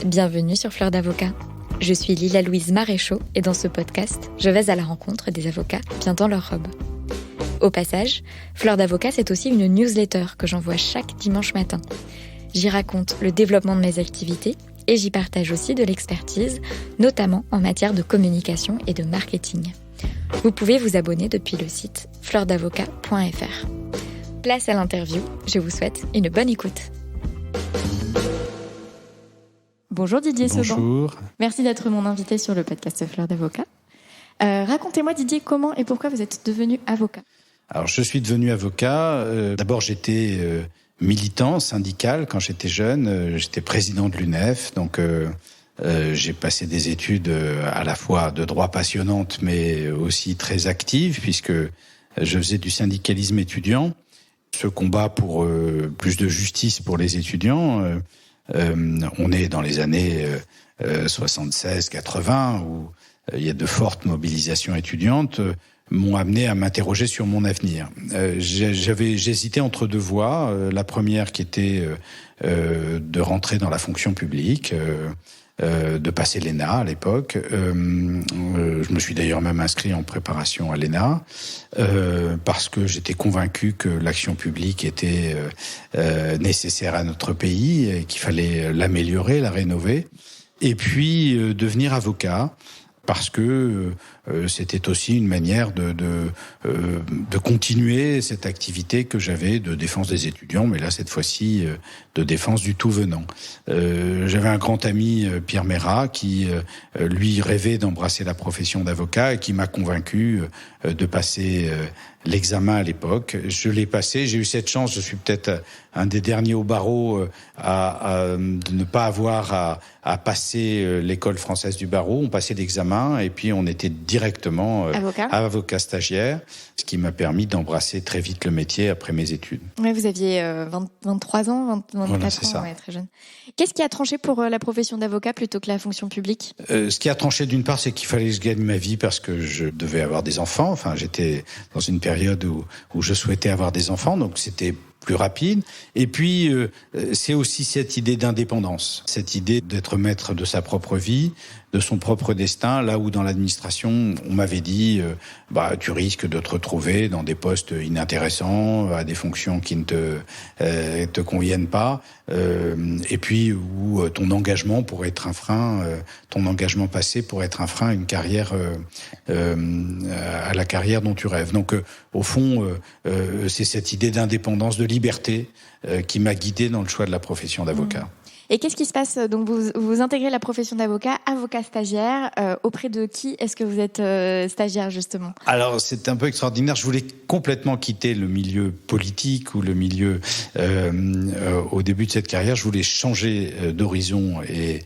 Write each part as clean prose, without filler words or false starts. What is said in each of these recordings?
Bienvenue sur Fleur d'Avocat. Je suis Lila-Louise Maréchaux et dans ce podcast, je vais à la rencontre des avocats bien dans leur robe. Au passage, Fleur d'Avocat, c'est aussi une newsletter que j'envoie chaque dimanche matin. J'y raconte le développement de mes activités et j'y partage aussi de l'expertise, notamment en matière de communication et de marketing. Vous pouvez vous abonner depuis le site fleurdavocat.fr. Place à l'interview, je vous souhaite une bonne écoute. Bonjour Didier Seban. Bonjour. Merci d'être mon invité sur le podcast Fleur d'Avocat. Racontez-moi Didier, comment et pourquoi vous êtes devenu avocat ? Alors je suis devenu avocat. D'abord j'étais militant syndical quand j'étais jeune. J'étais président de l'UNEF, donc j'ai passé des études à la fois de droit passionnantes mais aussi très actives puisque je faisais du syndicalisme étudiant. Ce combat pour plus de justice pour les étudiants, on est dans les années 76-80 où il y a de fortes mobilisations étudiantes, m'ont amené à m'interroger sur mon avenir. J'hésitais entre deux voies. La première qui était de rentrer dans la fonction publique, de passer l'ENA à l'époque. Je me suis d'ailleurs même inscrit en préparation à l'ENA parce que j'étais convaincu que l'action publique était nécessaire à notre pays et qu'il fallait l'améliorer, la rénover. Et puis devenir avocat parce que c'était aussi une manière de continuer cette activité que j'avais de défense des étudiants, mais là cette fois-ci de défense du tout venant. J'avais un grand ami, Pierre Mérat, qui lui rêvait d'embrasser la profession d'avocat et qui m'a convaincu de passer l'examen à l'époque. Je l'ai passé, j'ai eu cette chance, je suis peut-être un des derniers au barreau de ne pas avoir à passer l'école française du barreau. On passait l'examen et puis on était directement avocat stagiaire, ce qui m'a permis d'embrasser très vite le métier après mes études. Ouais, vous aviez 23 ans, 24 voilà, c'est ans, ça. Ouais, très jeune. Qu'est-ce qui a tranché pour la profession d'avocat plutôt que la fonction publique ? Ce qui a tranché d'une part, c'est qu'il fallait que je gagne ma vie parce que je devais avoir des enfants. Enfin, j'étais dans une période où je souhaitais avoir des enfants, donc c'était plus rapide. Et puis, c'est aussi cette idée d'indépendance, cette idée d'être maître de sa propre vie, de son propre destin, là où dans l'administration, on m'avait dit tu risques de te retrouver dans des postes inintéressants, à des fonctions qui ne te conviennent pas, et puis où ton engagement pourrait être un frein, ton engagement passé pourrait être un frein à une carrière, à la carrière dont tu rêves. Donc, au fond, c'est cette idée d'indépendance, de liberté qui m'a guidé dans le choix de la profession d'avocat. Et qu'est-ce qui se passe ? Donc vous intégrez la profession d'avocat, avocat stagiaire. Auprès de qui est-ce que vous êtes stagiaire justement ? Alors c'est un peu extraordinaire. Je voulais complètement quitter le milieu politique ou le milieu au début de cette carrière. Je voulais changer d'horizon et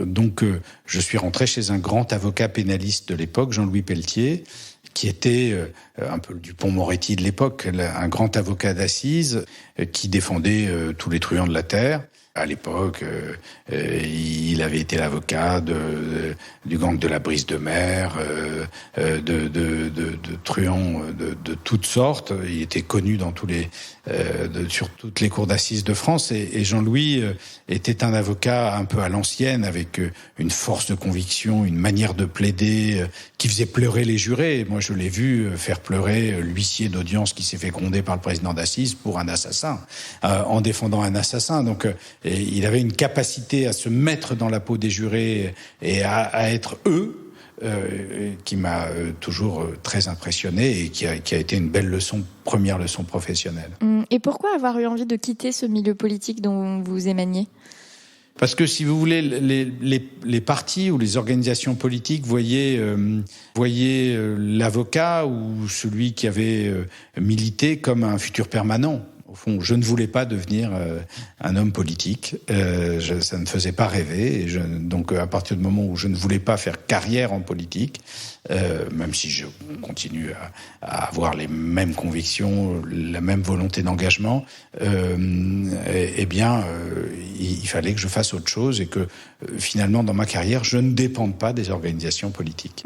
donc je suis rentré chez un grand avocat pénaliste de l'époque, Jean-Louis Pelletier, qui était un peu le Dupond-Moretti de l'époque, un grand avocat d'assises qui défendait tous les truands de la terre. À l'époque, il avait été l'avocat du gang de la Brise de Mer, de truands de toutes sortes. Il était connu dans sur toutes les cours d'assises de France. Et Jean-Louis était un avocat un peu à l'ancienne, avec une force de conviction, une manière de plaider qui faisait pleurer les jurés. Moi, je l'ai vu faire pleurer l'huissier d'audience qui s'est fait gronder par le président d'assises pour un assassin, en défendant un assassin. Donc, et il avait une capacité à se mettre dans la peau des jurés et à être eux, qui m'a toujours très impressionné et qui a été une belle première leçon professionnelle. Et pourquoi avoir eu envie de quitter ce milieu politique dont vous émaniez ? Parce que si vous voulez, les partis ou les organisations politiques voyaient l'avocat ou celui qui avait milité comme un futur permanent. Au fond, je ne voulais pas devenir un homme politique. Ça ne faisait pas rêver. Donc, à partir du moment où je ne voulais pas faire carrière en politique, même si je continue à avoir les mêmes convictions, la même volonté d'engagement, il fallait que je fasse autre chose et que finalement, dans ma carrière, je ne dépende pas des organisations politiques.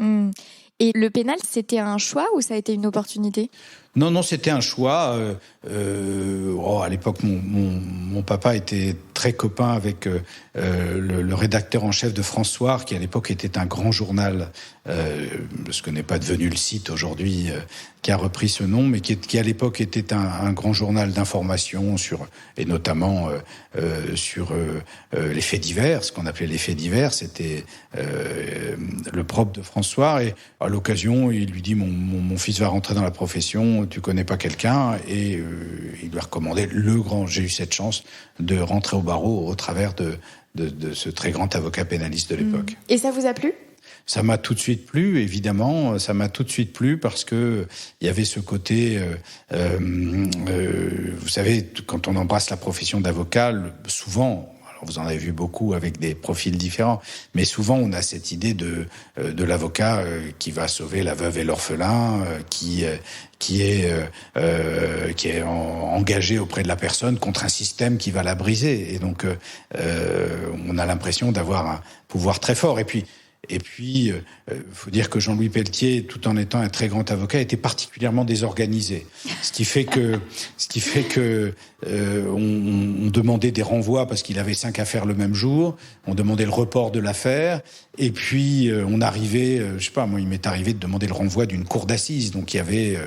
Et le pénal, c'était un choix ou ça a été une opportunité ? Non, c'était un choix. À l'époque, mon papa était très copain avec le rédacteur en chef de France Soir, qui à l'époque était un grand journal, ce que n'est pas devenu le Site aujourd'hui, qui a repris ce nom, mais qui à l'époque était un grand journal d'information et notamment sur les faits divers, ce qu'on appelait les faits divers. C'était le propre de France Soir. Et à l'occasion, il lui dit mon fils va rentrer dans la profession, tu connais pas quelqu'un? Et il lui a recommandé j'ai eu cette chance de rentrer au barreau au travers de ce très grand avocat pénaliste de l'époque. Et ça vous a plu? Ça m'a tout de suite plu, évidemment. Ça m'a tout de suite plu parce que il y avait ce côté, vous savez, quand on embrasse la profession d'avocat, souvent, alors vous en avez vu beaucoup avec des profils différents, mais souvent on a cette idée de l'avocat qui va sauver la veuve et l'orphelin, qui est engagé auprès de la personne contre un système qui va la briser. Et donc, on a l'impression d'avoir un pouvoir très fort. Et puis, faut dire que Jean-Louis Pelletier, tout en étant un très grand avocat, était particulièrement désorganisé. Ce qui fait que on demandait des renvois parce qu'il avait 5 affaires le même jour. On demandait le report de l'affaire. Et puis, on arrivait, moi, il m'est arrivé de demander le renvoi d'une cour d'assises. Donc, il y avait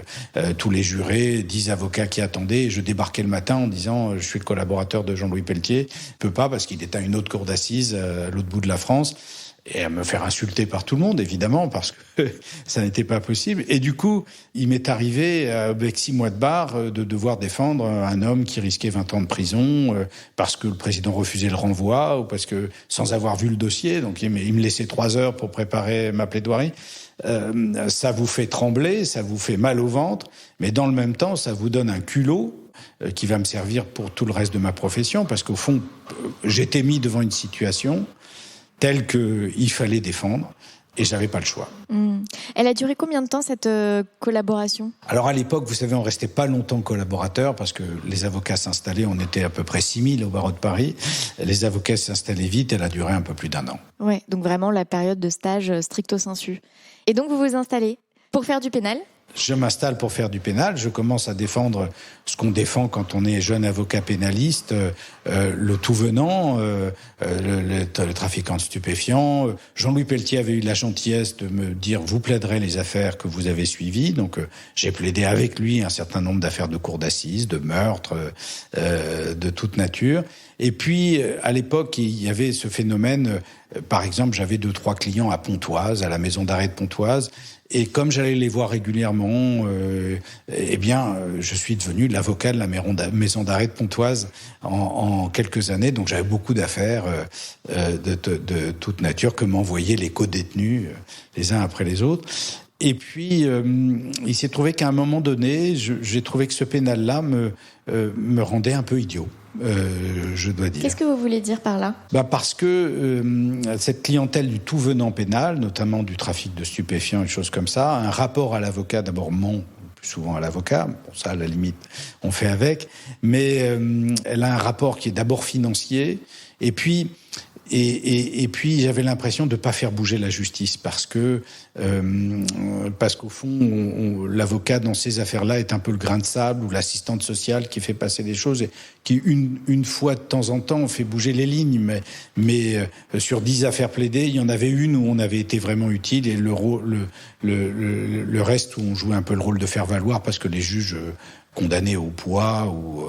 tous les jurés, 10 avocats qui attendaient. Et je débarquais le matin en disant, je suis le collaborateur de Jean-Louis Pelletier. Je peux pas parce qu'il est à une autre cour d'assises à l'autre bout de la France. Et à me faire insulter par tout le monde, évidemment, parce que ça n'était pas possible. Et du coup, il m'est arrivé, avec 6 mois de barre, de devoir défendre un homme qui risquait 20 ans de prison parce que le président refusait le renvoi ou parce que, sans avoir vu le dossier, donc il me laissait 3 heures pour préparer ma plaidoirie. Ça vous fait trembler, ça vous fait mal au ventre, mais dans le même temps, ça vous donne un culot qui va me servir pour tout le reste de ma profession, parce qu'au fond, j'étais mis devant une situation telle qu'il fallait défendre, et j'avais pas le choix. Elle a duré combien de temps, cette collaboration ? Alors à l'époque, vous savez, on restait pas longtemps collaborateurs, parce que les avocats s'installaient, on était à peu près 6000 au barreau de Paris. Les avocats s'installaient vite, elle a duré un peu plus d'1 an. Ouais, donc vraiment la période de stage stricto sensu. Et donc vous vous installez pour faire du pénal ? Je m'installe pour faire du pénal, je commence à défendre ce qu'on défend quand on est jeune avocat pénaliste, le tout venant, le trafiquant de stupéfiants. Jean-Louis Pelletier avait eu la gentillesse de me dire « vous plaiderez les affaires que vous avez suivies ». Donc j'ai plaidé avec lui un certain nombre d'affaires de cour d'assises, de meurtres, de toute nature. Et puis, à l'époque, il y avait ce phénomène, par exemple, j'avais 2-3 clients à Pontoise, à la maison d'arrêt de Pontoise, et comme j'allais les voir régulièrement, je suis devenu l'avocat de la maison d'arrêt de Pontoise en quelques années. Donc j'avais beaucoup d'affaires de toute nature que m'envoyaient les co-détenus les uns après les autres. Et puis, il s'est trouvé qu'à un moment donné, j'ai trouvé que ce pénal-là me rendait un peu idiot. Je dois dire. Qu'est-ce que vous voulez dire par là ? Parce que cette clientèle du tout venant pénal, notamment du trafic de stupéfiants et choses comme ça, a un rapport à l'avocat, d'abord plus souvent à l'avocat, bon ça à la limite on fait avec, mais elle a un rapport qui est d'abord financier, et puis j'avais l'impression de pas faire bouger la justice parce qu'au fond l'avocat dans ces affaires-là est un peu le grain de sable ou l'assistante sociale qui fait passer des choses et qui une fois de temps en temps fait bouger les lignes, mais sur 10 affaires plaidées, il y en avait une où on avait été vraiment utile, et le reste où on jouait un peu le rôle de faire valoir parce que les juges condamnaient au poids ou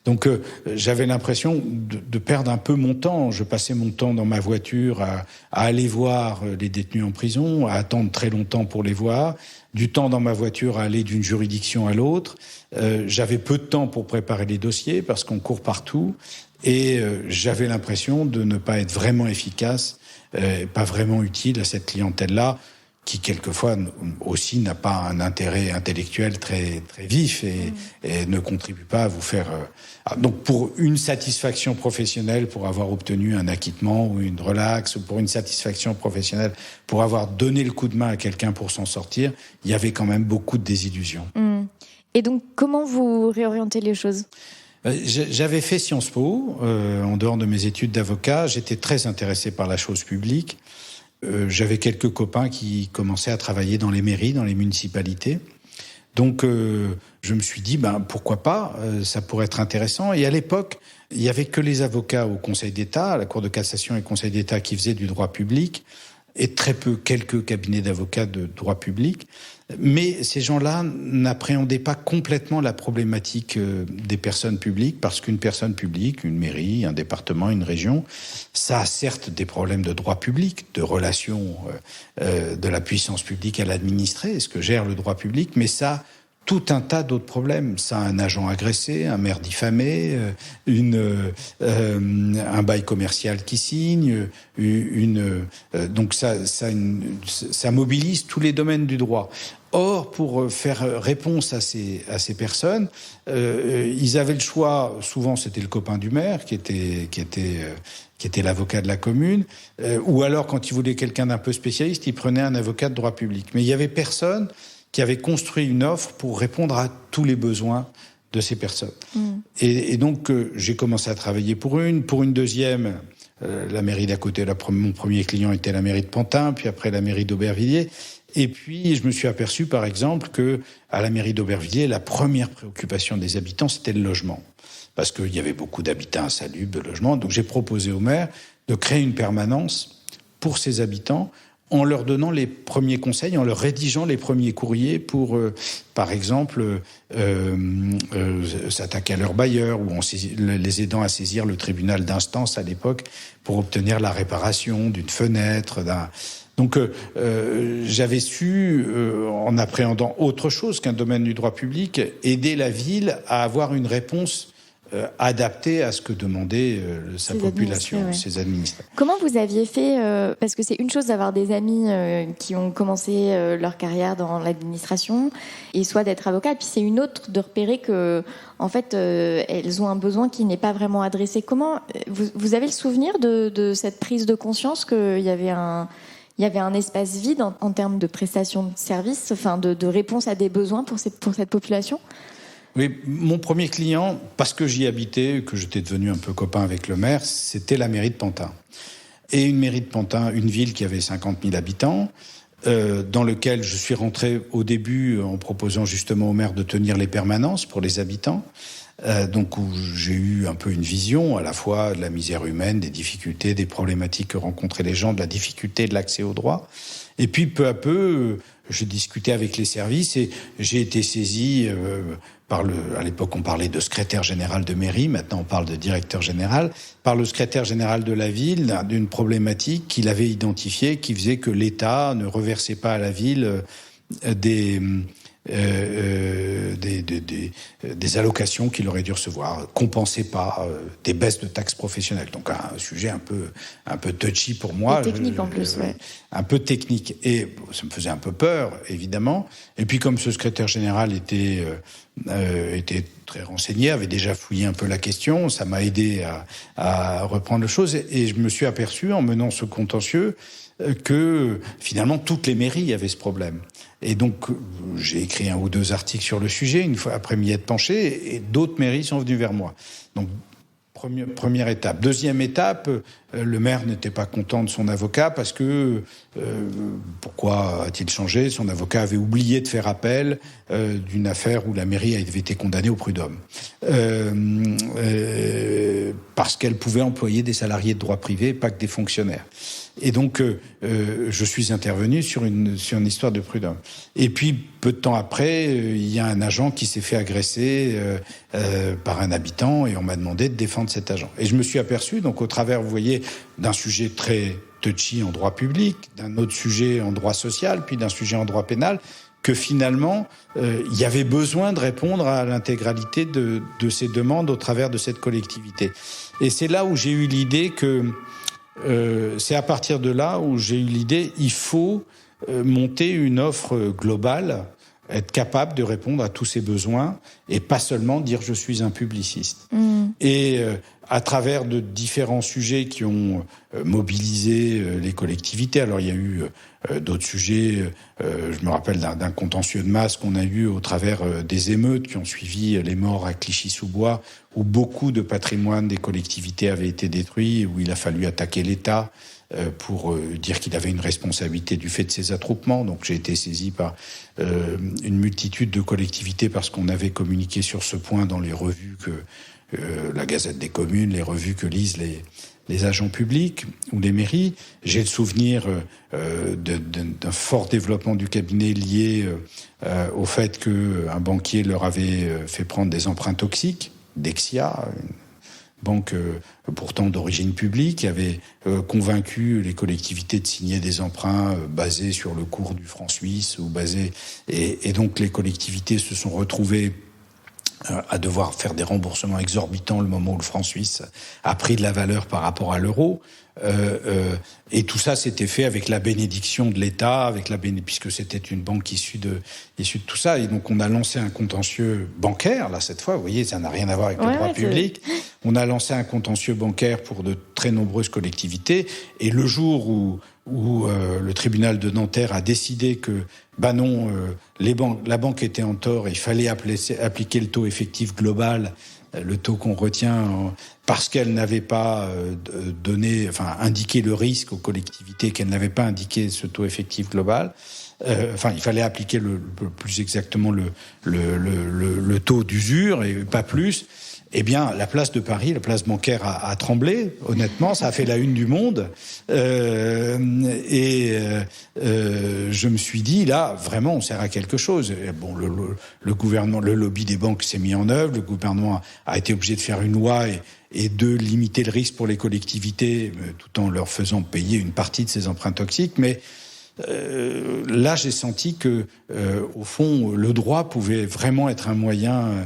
donc j'avais l'impression de perdre un peu mon temps. Je passais mon temps dans ma voiture à aller voir les détenus en prison, à attendre très longtemps pour les voir, du temps dans ma voiture à aller d'une juridiction à l'autre. J'avais peu de temps pour préparer les dossiers parce qu'on court partout, et j'avais l'impression de ne pas être vraiment efficace, pas vraiment utile à cette clientèle-là, qui quelquefois aussi n'a pas un intérêt intellectuel très très vif et ne contribue pas à vous faire. Donc pour une satisfaction professionnelle, pour avoir obtenu un acquittement ou une relaxe, ou pour une satisfaction professionnelle, pour avoir donné le coup de main à quelqu'un pour s'en sortir, il y avait quand même beaucoup de désillusions. Et donc comment vous réorientez les choses ? J'avais fait Sciences Po, en dehors de mes études d'avocat. J'étais très intéressé par la chose publique. J'avais quelques copains qui commençaient à travailler dans les mairies, dans les municipalités. Donc, je me suis dit, pourquoi pas, ça pourrait être intéressant. Et à l'époque, il n'y avait que les avocats au Conseil d'État, à la Cour de cassation et au Conseil d'État qui faisaient du droit public, et très peu, quelques cabinets d'avocats de droit public. Mais ces gens-là n'appréhendaient pas complètement la problématique des personnes publiques, parce qu'une personne publique, une mairie, un département, une région, ça a certes des problèmes de droit public, de relation de la puissance publique à l'administré, ce que gère le droit public, mais ça tout un tas d'autres problèmes. Ça a un agent agressé, un maire diffamé, un bail commercial qui signe, donc ça mobilise tous les domaines du droit. Or, pour faire réponse à ces personnes, ils avaient le choix. Souvent, c'était le copain du maire qui était l'avocat de la commune, ou alors quand ils voulaient quelqu'un d'un peu spécialiste, ils prenaient un avocat de droit public. Mais il y avait personne qui avait construit une offre pour répondre à tous les besoins de ces personnes. Et donc, j'ai commencé à travailler pour une deuxième. La mairie d'à côté, mon premier client était la mairie de Pantin, puis après la mairie d'Aubervilliers. Et puis, je me suis aperçu, par exemple, que à la mairie d'Aubervilliers, la première préoccupation des habitants, c'était le logement. Parce qu'il y avait beaucoup d'habitants insalubres, de logements. Donc, j'ai proposé au maire de créer une permanence pour ces habitants, en leur donnant les premiers conseils, en leur rédigeant les premiers courriers pour, par exemple, s'attaquer à leur bailleur, ou les aidant à saisir le tribunal d'instance à l'époque pour obtenir la réparation d'une fenêtre. Donc, j'avais su, en appréhendant autre chose qu'un domaine du droit public, aider la ville à avoir une réponse adapté à ce que demandait sa population, ses administrés. Comment vous aviez fait parce que c'est une chose d'avoir des amis qui ont commencé leur carrière dans l'administration et soit d'être avocat, et puis c'est une autre de repérer que en fait elles ont un besoin qui n'est pas vraiment adressé. Comment vous avez le souvenir de cette prise de conscience qu'il y avait un espace vide en termes de prestation de services, enfin de réponse à des besoins pour cette population? Oui, mon premier client, parce que j'y habitais, que j'étais devenu un peu copain avec le maire, c'était la mairie de Pantin. Et une mairie de Pantin, une ville qui avait 50 000 habitants, dans lequel je suis rentré au début en proposant justement au maire de tenir les permanences pour les habitants. Donc où j'ai eu un peu une vision à la fois de la misère humaine, des difficultés, des problématiques que rencontraient les gens, de la difficulté de l'accès au droit. Et puis peu à peu, je discutais avec les services et j'ai été saisi à l'époque on parlait de secrétaire général de mairie, maintenant on parle de directeur général, par le secrétaire général de la ville d'une problématique qu'il avait identifiée qui faisait que l'État ne reversait pas à la ville des allocations qu'il aurait dû recevoir, compensait pas des baisses de taxes professionnelles. Donc un sujet un peu touchy pour moi. Et technique en plus, ouais. Un peu technique. Et ça me faisait un peu peur, évidemment. Et puis comme ce secrétaire général était très renseigné, avait déjà fouillé un peu la question, ça m'a aidé à reprendre les choses. Et je me suis aperçu, en menant ce contentieux, que finalement toutes les mairies avaient ce problème. Et donc j'ai écrit 1 ou 2 articles sur le sujet, une fois après m'y être penché, et d'autres mairies sont venues vers moi. Donc première étape. Deuxième étape, le maire n'était pas content de son avocat parce que, pourquoi a-t-il changé ? Son avocat avait oublié de faire appel d'une affaire où la mairie avait été condamnée au prud'homme. Parce qu'elle pouvait employer des salariés de droit privé, pas que des fonctionnaires. Et donc, je suis intervenu sur une histoire de prud'homme. Et puis, peu de temps après, il y a un agent qui s'est fait agresser par un habitant et on m'a demandé de défendre cet agent. Et je me suis aperçu, donc au travers, vous voyez, d'un sujet très touchy en droit public, d'un autre sujet en droit social, puis d'un sujet en droit pénal, que finalement, il y avait besoin de répondre à l'intégralité de ces demandes au travers de cette collectivité. Et c'est là où j'ai eu l'idée que c'est à partir de là où j'ai eu l'idée, il faut monter une offre globale, être capable de répondre à tous ces besoins et pas seulement dire je suis un publiciste. Et à travers de différents sujets qui ont mobilisé les collectivités. Alors il y a eu d'autres sujets, je me rappelle d'un contentieux de masse qu'on a eu au travers des émeutes qui ont suivi les morts à Clichy-sous-Bois, où beaucoup de patrimoine des collectivités avait été détruit, où il a fallu attaquer l'État pour dire qu'il avait une responsabilité du fait de ses attroupements. Donc j'ai été saisi par une multitude de collectivités parce qu'on avait communiqué sur ce point dans les revues la Gazette des communes, les revues que lisent les agents publics ou les mairies. J'ai le souvenir d'un fort développement du cabinet lié au fait qu'un banquier leur avait fait prendre des emprunts toxiques, Dexia, une banque pourtant d'origine publique, avait convaincu les collectivités de signer des emprunts basés sur le cours du franc suisse et donc les collectivités se sont retrouvées à devoir faire des remboursements exorbitants le moment où le franc suisse a pris de la valeur par rapport à l'euro. Et tout ça s'était fait avec la bénédiction de l'État, puisque c'était une banque issue de tout ça. Et donc on a lancé un contentieux bancaire, là cette fois, vous voyez, ça n'a rien à voir avec le droit public. On a lancé un contentieux bancaire pour de très nombreuses collectivités. Et le jour où le tribunal de Nanterre a décidé que la banque était en tort et il fallait appliquer le taux effectif global, le taux qu'on retient, parce qu'elle n'avait pas indiqué le risque aux collectivités, qu'elle n'avait pas indiqué ce taux effectif global. Il fallait appliquer plus exactement le taux d'usure et pas plus. Eh bien, la place de Paris, la place bancaire a tremblé, honnêtement, ça a fait la une du Monde. Je me suis dit, là, vraiment, on sert à quelque chose. Bon, le gouvernement, le lobby des banques s'est mis en œuvre, le gouvernement a été obligé de faire une loi et de limiter le risque pour les collectivités, tout en leur faisant payer une partie de ces emprunts toxiques, mais là, j'ai senti que, au fond, le droit pouvait vraiment être un moyen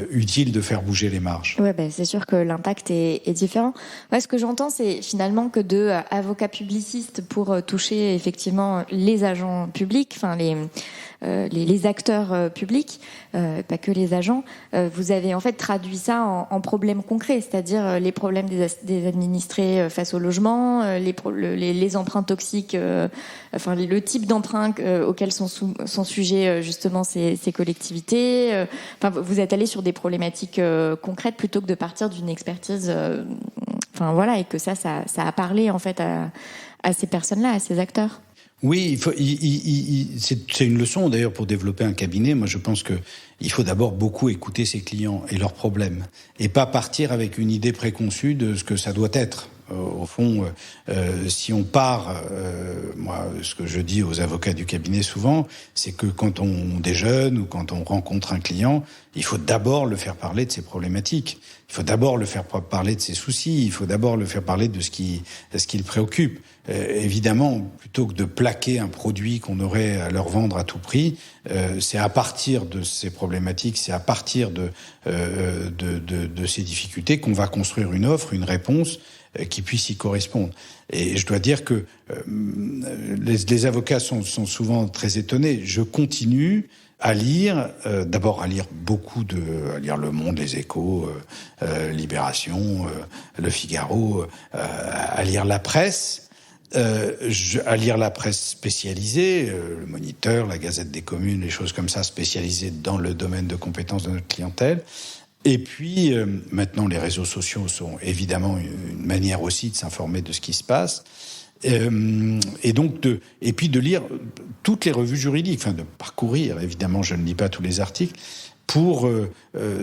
utile de faire bouger les marges. Ouais, c'est sûr que l'impact est différent. Moi, ce que j'entends, c'est finalement que de avocats publicistes pour toucher effectivement les agents publics, enfin les acteurs publics, pas que les agents. Vous avez en fait traduit ça en problèmes concrets, c'est-à-dire les problèmes des administrés face au logement, les emprunts toxiques, le type d'emprunt auxquels sont sujets justement ces collectivités. Vous êtes allé sur des problématiques concrètes plutôt que de partir d'une expertise. Et que ça a parlé en fait à ces personnes-là, à ces acteurs. Oui, c'est une leçon d'ailleurs pour développer un cabinet. Moi, je pense que il faut d'abord beaucoup écouter ses clients et leurs problèmes, et pas partir avec une idée préconçue de ce que ça doit être. Au fond, si on part, moi, ce que je dis aux avocats du cabinet souvent, c'est que quand on déjeune ou quand on rencontre un client, il faut d'abord le faire parler de ses problématiques. Il faut d'abord le faire parler de ses soucis. Il faut d'abord le faire parler de ce qui le préoccupe. Évidemment, plutôt que de plaquer un produit qu'on aurait à leur vendre à tout prix, c'est à partir de ces problématiques, c'est à partir de ces difficultés qu'on va construire une offre, une réponse qui puisse y correspondre. Et je dois dire que les avocats sont souvent très étonnés. Je continue à lire, d'abord à lire à lire Le Monde, Les Échos, Libération, Le Figaro, à lire la presse, à lire la presse spécialisée, le Moniteur, la Gazette des communes, les choses comme ça, spécialisées dans le domaine de compétences de notre clientèle. Et puis, maintenant, les réseaux sociaux sont évidemment une manière aussi de s'informer de ce qui se passe. Et puis de lire toutes les revues juridiques, de parcourir, évidemment, je ne lis pas tous les articles, pour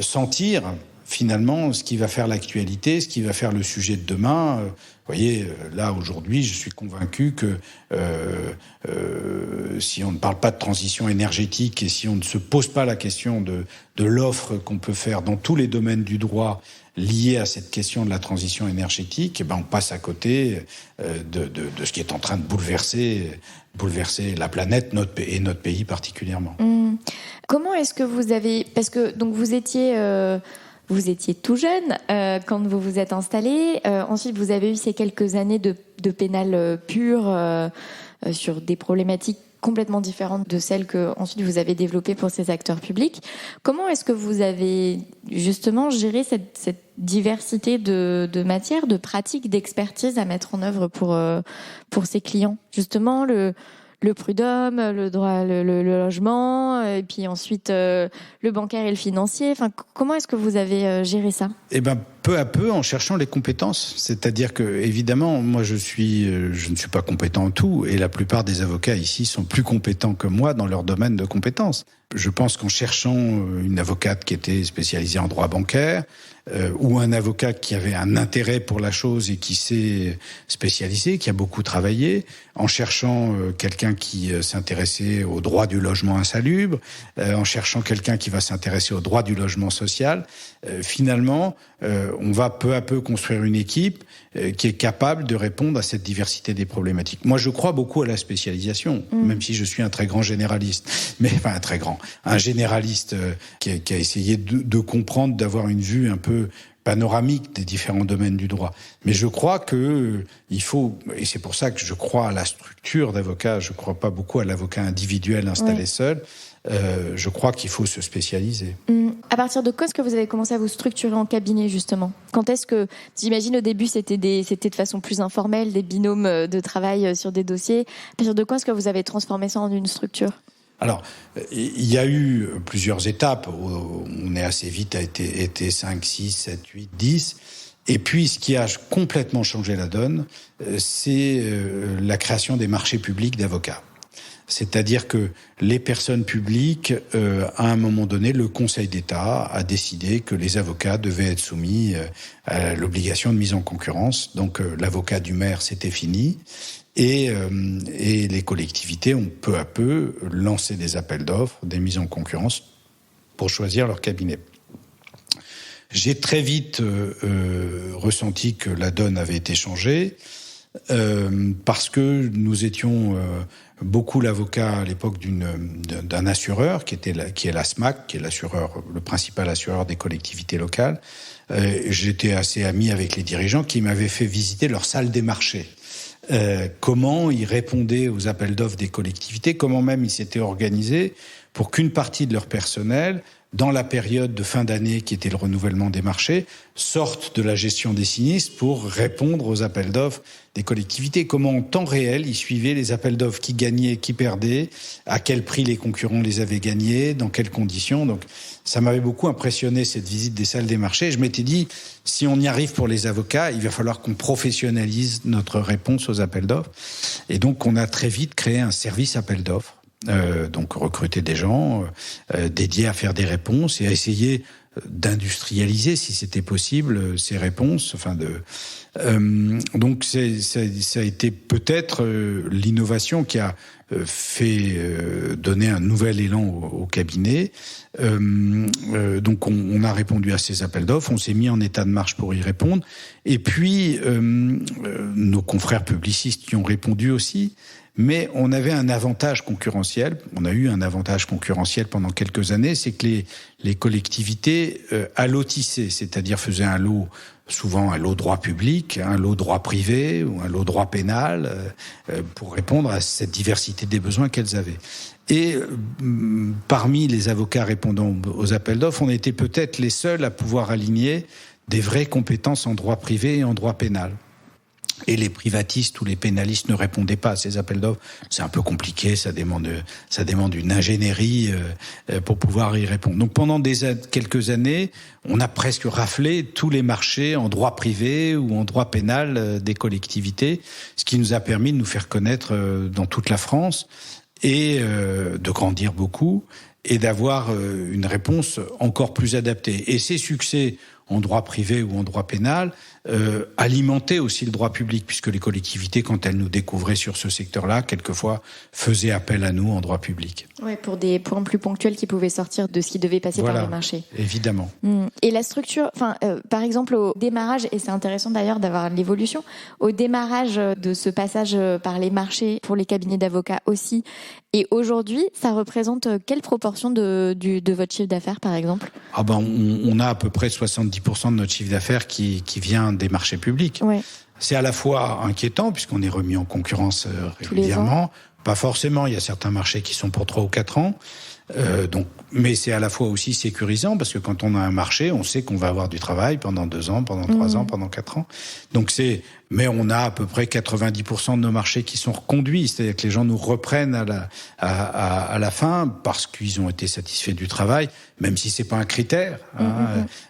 sentir finalement ce qui va faire l'actualité, ce qui va faire le sujet de demain. Vous voyez, là, aujourd'hui, je suis convaincu que si on ne parle pas de transition énergétique et si on ne se pose pas la question de l'offre qu'on peut faire dans tous les domaines du droit liés à cette question de la transition énergétique, on passe à côté de ce qui est en train de bouleverser la planète et notre pays particulièrement. Comment est-ce que vous avez... Parce que donc vous étiez tout jeune quand vous vous êtes installé. Ensuite, vous avez eu ces quelques années de pénal pur sur des problématiques complètement différente de celle que ensuite vous avez développée pour ces acteurs publics. Comment est-ce que vous avez justement géré cette diversité de matières, de pratiques, d'expertise à mettre en œuvre pour ces clients? Justement, le prud'homme, le droit, le logement, et puis ensuite le bancaire et le financier. Enfin, comment est-ce que vous avez géré ça? Peu à peu, en cherchant les compétences. C'est-à-dire que, évidemment, moi, je ne suis pas compétent en tout, et la plupart des avocats ici sont plus compétents que moi dans leur domaine de compétences. Je pense qu'en cherchant une avocate qui était spécialisée en droit bancaire, ou un avocat qui avait un intérêt pour la chose et qui s'est spécialisé, qui a beaucoup travaillé, en cherchant quelqu'un qui s'intéressait au droit du logement insalubre, en cherchant quelqu'un qui va s'intéresser au droit du logement social, finalement, on va peu à peu construire une équipe qui est capable de répondre à cette diversité des problématiques. Moi, je crois beaucoup à la spécialisation, même si je suis un très grand généraliste, un généraliste qui a essayé de comprendre, d'avoir une vue un peu panoramique des différents domaines du droit. Mais je crois que il faut, et c'est pour ça que je crois à la structure d'avocat, je ne crois pas beaucoup à l'avocat individuel installé seul, je crois qu'il faut se spécialiser. À partir de quand est-ce que vous avez commencé à vous structurer en cabinet, justement? Quand est-ce que, j'imagine au début c'était de façon plus informelle, des binômes de travail sur des dossiers. À partir de quand est-ce que vous avez transformé ça en une structure? Alors, il y a eu plusieurs étapes. On est assez vite été 5, 6, 7, 8, 10. Et puis, ce qui a complètement changé la donne, c'est la création des marchés publics d'avocats. C'est-à-dire que les personnes publiques, à un moment donné, le Conseil d'État a décidé que les avocats devaient être soumis à l'obligation de mise en concurrence. Donc, l'avocat du maire, c'était fini. Et les collectivités ont peu à peu lancé des appels d'offres, des mises en concurrence pour choisir leur cabinet. J'ai très vite ressenti que la donne avait été changée parce que nous étions beaucoup l'avocat à l'époque d'un assureur qui est la SMAC, qui est l'assureur, le principal assureur des collectivités locales. J'étais assez ami avec les dirigeants qui m'avaient fait visiter leur salle des marchés. Comment ils répondaient aux appels d'offres des collectivités, comment même ils s'étaient organisés pour qu'une partie de leur personnel, dans la période de fin d'année qui était le renouvellement des marchés, sorte de la gestion des sinistres pour répondre aux appels d'offres des collectivités. Comment en temps réel ils suivaient les appels d'offres, qui gagnaient, qui perdaient, à quel prix les concurrents les avaient gagnés, dans quelles conditions. Donc ça m'avait beaucoup impressionné, cette visite des salles des marchés. Je m'étais dit, si on y arrive pour les avocats, il va falloir qu'on professionnalise notre réponse aux appels d'offres. Et donc on a très vite créé un service appel d'offres. Donc recruter des gens dédiés à faire des réponses et à essayer d'industrialiser, si c'était possible, ces réponses. Donc ça a été peut-être l'innovation qui a fait donner un nouvel élan au cabinet. Donc on a répondu à ces appels d'offres, on s'est mis en état de marche pour y répondre. Et puis nos confrères publicistes y ont répondu aussi. Mais on avait un avantage concurrentiel. On a eu un avantage concurrentiel pendant quelques années, c'est que les collectivités allotissaient, c'est-à-dire faisaient un lot, souvent un lot droit public, un lot droit privé ou un lot droit pénal, pour répondre à cette diversité des besoins qu'elles avaient. Et parmi les avocats répondant aux appels d'offres, on était peut-être les seuls à pouvoir aligner des vraies compétences en droit privé et en droit pénal. Et les privatistes ou les pénalistes ne répondaient pas à ces appels d'offres. C'est un peu compliqué, ça demande une ingénierie pour pouvoir y répondre. Donc pendant quelques années, on a presque raflé tous les marchés en droit privé ou en droit pénal des collectivités, ce qui nous a permis de nous faire connaître dans toute la France et de grandir beaucoup et d'avoir une réponse encore plus adaptée. Et ces succès en droit privé ou en droit pénal, alimenter aussi le droit public, puisque les collectivités, quand elles nous découvraient sur ce secteur-là, quelquefois faisaient appel à nous en droit public. Oui, pour des points plus ponctuels qui pouvaient sortir de ce qui devait passer par les marchés. Évidemment. Et la structure, par exemple au démarrage, et c'est intéressant d'ailleurs d'avoir l'évolution, au démarrage de ce passage par les marchés pour les cabinets d'avocats aussi, et aujourd'hui, ça représente quelle proportion de votre chiffre d'affaires, par exemple ? On a à peu près 70% de notre chiffre d'affaires qui vient des marchés publics. Ouais. C'est à la fois inquiétant, puisqu'on est remis en concurrence régulièrement, pas forcément. Il y a certains marchés qui sont pour 3 ou 4 ans. Mais c'est à la fois aussi sécurisant parce que quand on a un marché, on sait qu'on va avoir du travail pendant 2 ans, pendant 3 ans, pendant 4 ans. Donc mais on a à peu près 90% de nos marchés qui sont reconduits, c'est-à-dire que les gens nous reprennent à la fin parce qu'ils ont été satisfaits du travail, même si c'est pas un critère.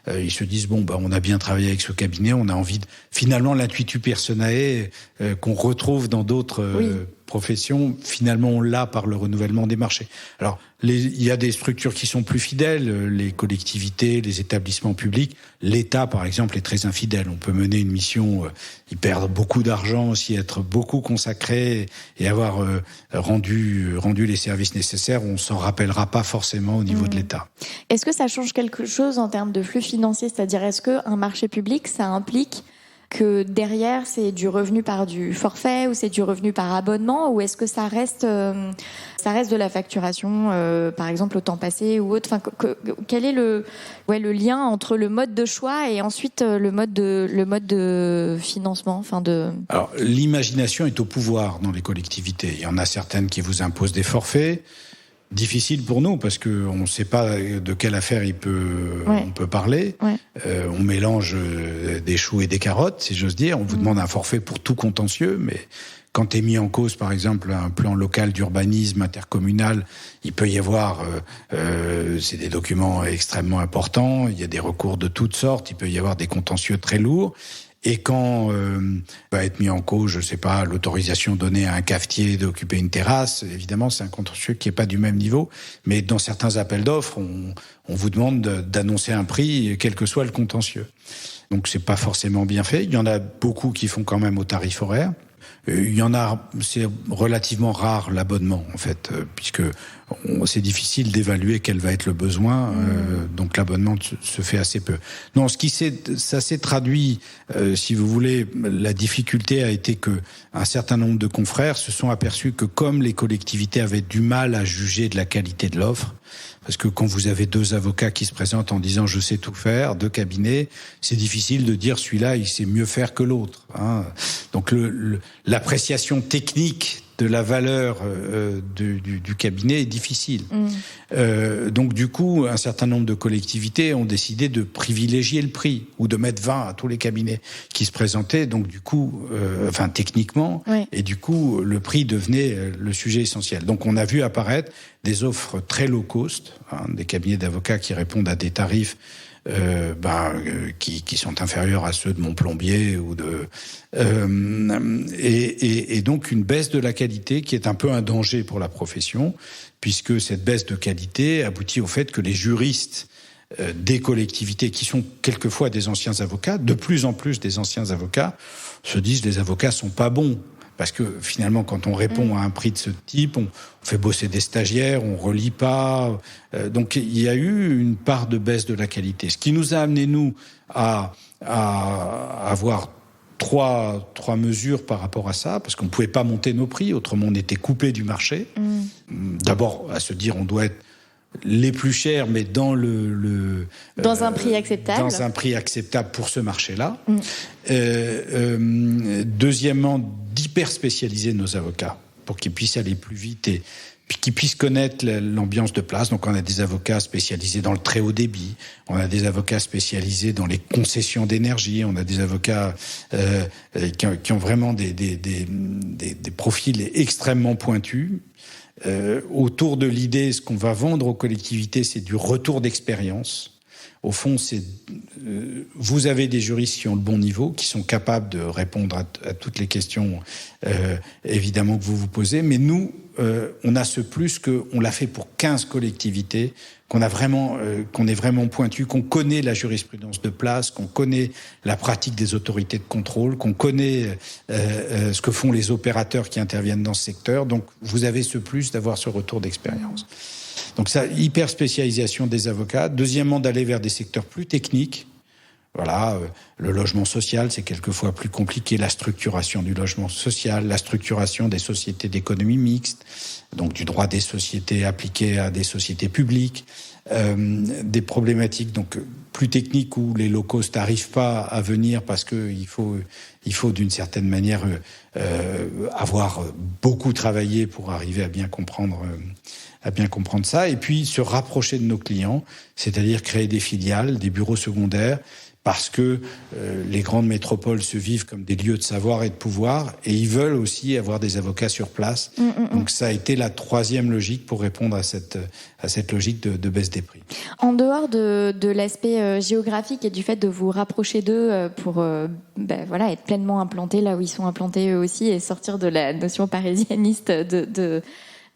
Ils se disent on a bien travaillé avec ce cabinet, on a envie finalement l'intuitu personae qu'on retrouve dans d'autres professions, finalement on l'a par le renouvellement des marchés. Alors il y a des structures qui sont plus fidèles, les collectivités, les établissements publics. L'État, par exemple, est très infidèle. On peut mener une mission, y perdre beaucoup d'argent aussi, être beaucoup consacré et avoir rendu les services nécessaires. On s'en rappellera pas forcément au niveau de l'État. Est-ce que ça change quelque chose en termes de flux financiers ? C'est-à-dire, est-ce qu'un marché public, ça implique que derrière, c'est du revenu par du forfait ou c'est du revenu par abonnement, ou est-ce que ça reste de la facturation, par exemple au temps passé ou autre. Enfin, quel est le lien entre le mode de choix et ensuite le mode de financement, Alors, l'imagination est au pouvoir dans les collectivités. Il y en a certaines qui vous imposent des forfaits. Difficile pour nous parce que on ne sait pas de quelle affaire on peut parler. On mélange des choux et des carottes, si j'ose dire. On vous demande un forfait pour tout contentieux, mais quand est mis en cause, par exemple, un plan local d'urbanisme intercommunal, il peut y avoir, c'est des documents extrêmement importants. Il y a des recours de toutes sortes. Il peut y avoir des contentieux très lourds. Et quand va être mis en cause, je sais pas, l'autorisation donnée à un cafetier d'occuper une terrasse, évidemment, c'est un contentieux qui est pas du même niveau. Mais dans certains appels d'offres, on vous demande d'annoncer un prix, quel que soit le contentieux. Donc c'est pas forcément bien fait. Il y en a beaucoup qui font quand même au tarif horaire. Il y en a, c'est relativement rare l'abonnement en fait, puisque c'est difficile d'évaluer quel va être le besoin, donc l'abonnement se fait assez peu. Non, ça s'est traduit, si vous voulez, la difficulté a été que un certain nombre de confrères se sont aperçus que comme les collectivités avaient du mal à juger de la qualité de l'offre, parce que quand vous avez 2 avocats qui se présentent en disant je sais tout faire, 2 cabinets, c'est difficile de dire celui-là il sait mieux faire que l'autre. Donc l'appréciation technique de la valeur du cabinet est difficile. Donc du coup, un certain nombre de collectivités ont décidé de privilégier le prix ou de mettre 20 à tous les cabinets qui se présentaient. Donc du coup, techniquement, et du coup, le prix devenait le sujet essentiel. Donc on a vu apparaître des offres très low cost, des cabinets d'avocats qui répondent à des tarifs qui sont inférieurs à ceux de mon plombier ou et donc une baisse de la qualité qui est un peu un danger pour la profession, puisque cette baisse de qualité aboutit au fait que les juristes des collectivités, qui sont quelquefois des anciens avocats, de plus en plus des anciens avocats, se disent les avocats sont pas bons. Parce que finalement, quand on répond à un prix de ce type, on fait bosser des stagiaires, on relit pas. Donc il y a eu une part de baisse de la qualité. Ce qui nous a amené, nous, à avoir trois mesures par rapport à ça, parce qu'on ne pouvait pas monter nos prix, autrement on était coupé du marché. D'abord, à se dire on doit être les plus chers, mais dans dans un prix acceptable. Dans un prix acceptable pour ce marché-là. Deuxièmement, d'hyper spécialiser nos avocats pour qu'ils puissent aller plus vite et puis qu'ils puissent connaître l'ambiance de place. Donc on a des avocats spécialisés dans le très haut débit, on a des avocats spécialisés dans les concessions d'énergie, on a des avocats qui ont vraiment des profils extrêmement pointus. Autour de l'idée, ce qu'on va vendre aux collectivités, c'est du retour d'expérience. Au fond, vous avez des juristes qui ont le bon niveau, qui sont capables de répondre à toutes les questions, évidemment, que vous vous posez. Mais nous, on a ce plus qu'on l'a fait pour 15 collectivités, qu'on est vraiment pointu, qu'on connaît la jurisprudence de place, qu'on connaît la pratique des autorités de contrôle, qu'on connaît ce que font les opérateurs qui interviennent dans ce secteur. Donc, vous avez ce plus d'avoir ce retour d'expérience. Donc ça, hyper spécialisation des avocats. Deuxièmement, d'aller vers des secteurs plus techniques. Voilà, le logement social, c'est quelquefois plus compliqué. La structuration du logement social, la structuration des sociétés d'économie mixte, donc du droit des sociétés appliqué à des sociétés publiques, des problématiques donc plus techniques où les low-cost n'arrivent pas à venir parce qu'il faut d'une certaine manière avoir beaucoup travaillé pour arriver à bien comprendre ça. Et puis se rapprocher de nos clients, c'est-à-dire créer des filiales, des bureaux secondaires, parce que les grandes métropoles se vivent comme des lieux de savoir et de pouvoir, et ils veulent aussi avoir des avocats sur place. Donc ça a été la troisième logique pour répondre à cette logique de baisse des prix. En dehors de l'aspect géographique et du fait de vous rapprocher d'eux pour être pleinement implantés là où ils sont implantés eux aussi, et sortir de la notion parisianiste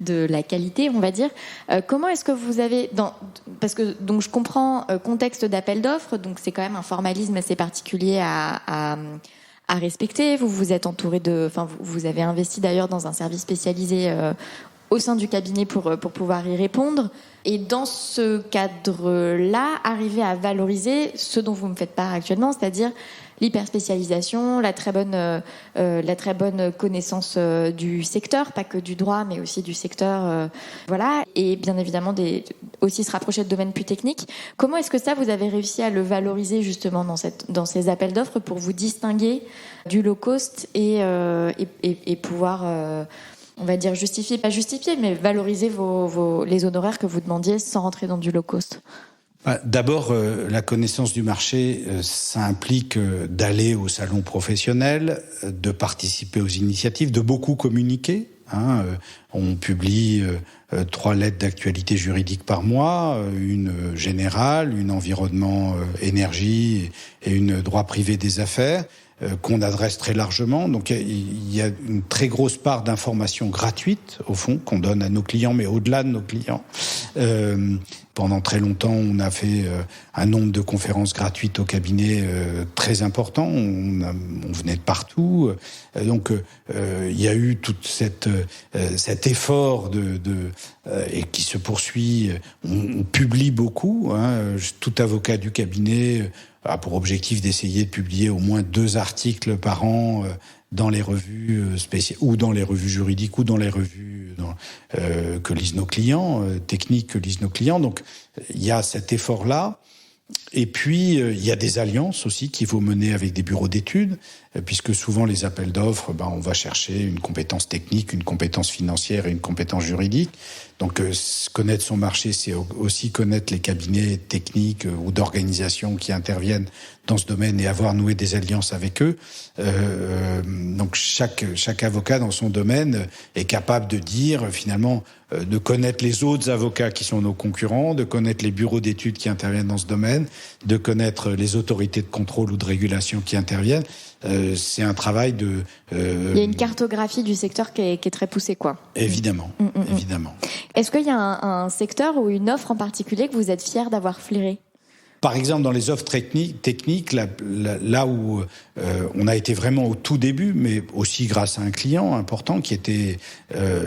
de la qualité, on va dire. Comment est-ce que vous avez parce que donc je comprends contexte d'appel d'offres, donc c'est quand même un formalisme assez particulier à respecter. Vous êtes entouré vous avez investi d'ailleurs dans un service spécialisé au sein du cabinet pour pouvoir y répondre. Et dans ce cadre-là, arriver à valoriser ce dont vous me faites part actuellement, c'est-à-dire l'hyperspécialisation, la très bonne connaissance du secteur, pas que du droit, mais aussi du secteur, et bien évidemment aussi se rapprocher de domaines plus techniques. Comment est-ce que ça, vous avez réussi à le valoriser justement dans ces appels d'offres pour vous distinguer du low cost et pouvoir on va dire pas justifier, mais valoriser les honoraires que vous demandiez sans rentrer dans du low cost? D'abord, la connaissance du marché, ça implique d'aller au salon professionnel, de participer aux initiatives, de beaucoup communiquer. On publie 3 lettres d'actualité juridique par mois, une générale, une environnement énergie et une droit privé des affaires, qu'on adresse très largement. Donc il y a une très grosse part d'informations gratuites, au fond, qu'on donne à nos clients, mais au-delà de nos clients. Pendant très longtemps, on a fait un nombre de conférences gratuites au cabinet très important. On venait de partout. Donc, il y a eu tout cet effort et qui se poursuit. On publie beaucoup. Tout avocat du cabinet a pour objectif d'essayer de publier au moins 2 articles par an dans les revues spéciales, ou dans les revues juridiques, ou dans les revues que lisent nos clients, techniques que lisent nos clients. Donc, il y a cet effort-là. Et puis, il y a des alliances aussi qu'il faut mener avec des bureaux d'études, puisque souvent les appels d'offres, on va chercher une compétence technique, une compétence financière et une compétence juridique. Donc, connaître son marché, c'est aussi connaître les cabinets techniques ou d'organisation qui interviennent dans ce domaine et avoir noué des alliances avec eux. Donc, chaque avocat dans son domaine est capable de dire, finalement, de connaître les autres avocats qui sont nos concurrents, de connaître les bureaux d'études qui interviennent dans ce domaine, de connaître les autorités de contrôle ou de régulation qui interviennent. C'est un travail de... Il y a une cartographie du secteur qui est très poussée, quoi. Évidemment, évidemment. Est-ce qu'il y a un secteur ou une offre en particulier que vous êtes fier d'avoir flairé ? Par exemple, dans les offres techniques, là où on a été vraiment au tout début, mais aussi grâce à un client important qui était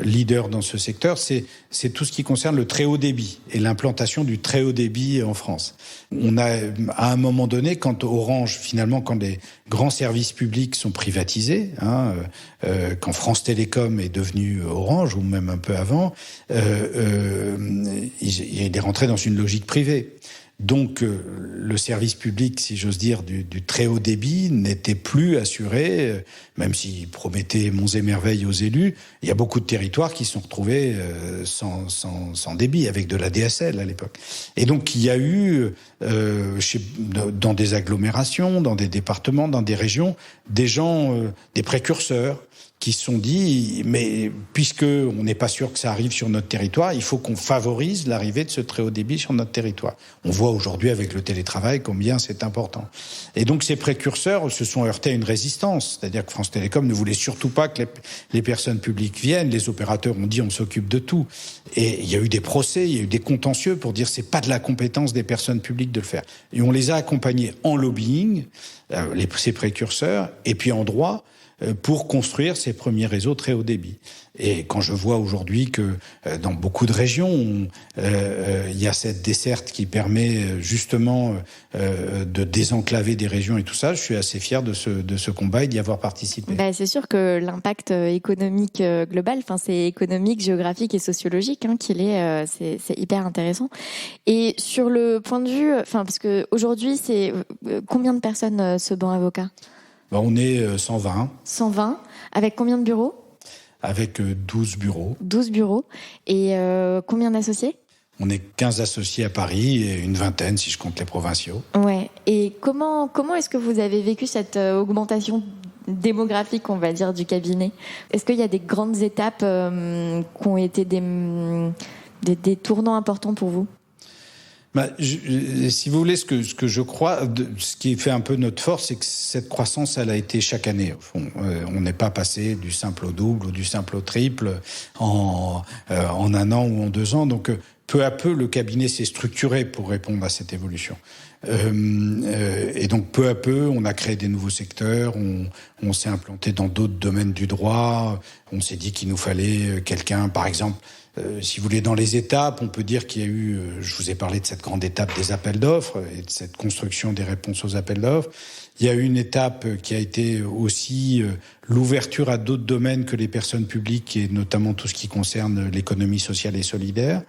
leader dans ce secteur, c'est tout ce qui concerne le très haut débit et l'implantation du très haut débit en France. On a, à un moment donné, quand Orange, finalement, quand les grands services publics sont privatisés, quand France Télécom est devenu Orange, ou même un peu avant, il est rentré dans une logique privée. Donc, le service public, si j'ose dire, du très haut débit n'était plus assuré, même s'il promettait monts et merveilles aux élus. Il y a beaucoup de territoires qui se sont retrouvés sans débit, avec de la DSL à l'époque. Et donc, il y a eu, dans des agglomérations, dans des départements, dans des régions, des gens, des précurseurs, qui se sont dit, mais puisque on n'est pas sûr que ça arrive sur notre territoire, il faut qu'on favorise l'arrivée de ce très haut débit sur notre territoire. On voit aujourd'hui avec le télétravail combien c'est important. Et donc ces précurseurs se sont heurtés à une résistance, c'est-à-dire que France Télécom ne voulait surtout pas que les personnes publiques viennent. Les opérateurs ont dit on s'occupe de tout. Et il y a eu des procès, il y a eu des contentieux pour dire c'est pas de la compétence des personnes publiques de le faire. Et on les a accompagnés en lobbying, ces précurseurs, et puis en droit, pour construire ces premiers réseaux très haut débit. Et quand je vois aujourd'hui que dans beaucoup de régions, il y a cette desserte qui permet justement de désenclaver des régions et tout ça, je suis assez fier de ce combat et d'y avoir participé. C'est sûr que l'impact économique global, c'est économique, géographique et sociologique qu'il est, c'est hyper intéressant. Et sur le point de vue, parce que aujourd'hui, c'est combien de personnes ce banc avocat ? On est 120. 120, avec combien de bureaux ? Avec 12 bureaux. 12 bureaux. Et combien d'associés ? On est 15 associés à Paris et une vingtaine si je compte les provinciaux. Ouais. Et comment est-ce que vous avez vécu cette augmentation démographique, on va dire, du cabinet ? Est-ce qu'il y a des grandes étapes qui ont été des tournants importants pour vous ? Si vous voulez, ce que je crois, ce qui fait un peu notre force, c'est que cette croissance, elle a été chaque année. Au fond, on n'est pas passé du simple au double ou du simple au triple en un an ou en 2 ans. Donc, peu à peu, le cabinet s'est structuré pour répondre à cette évolution. Et donc, peu à peu, on a créé des nouveaux secteurs, on s'est implanté dans d'autres domaines du droit. On s'est dit qu'il nous fallait quelqu'un, par exemple. Si vous voulez, dans les étapes, on peut dire qu'il y a eu, je vous ai parlé de cette grande étape des appels d'offres et de cette construction des réponses aux appels d'offres. Il y a eu une étape qui a été aussi l'ouverture à d'autres domaines que les personnes publiques et notamment tout ce qui concerne l'économie sociale et solidaire,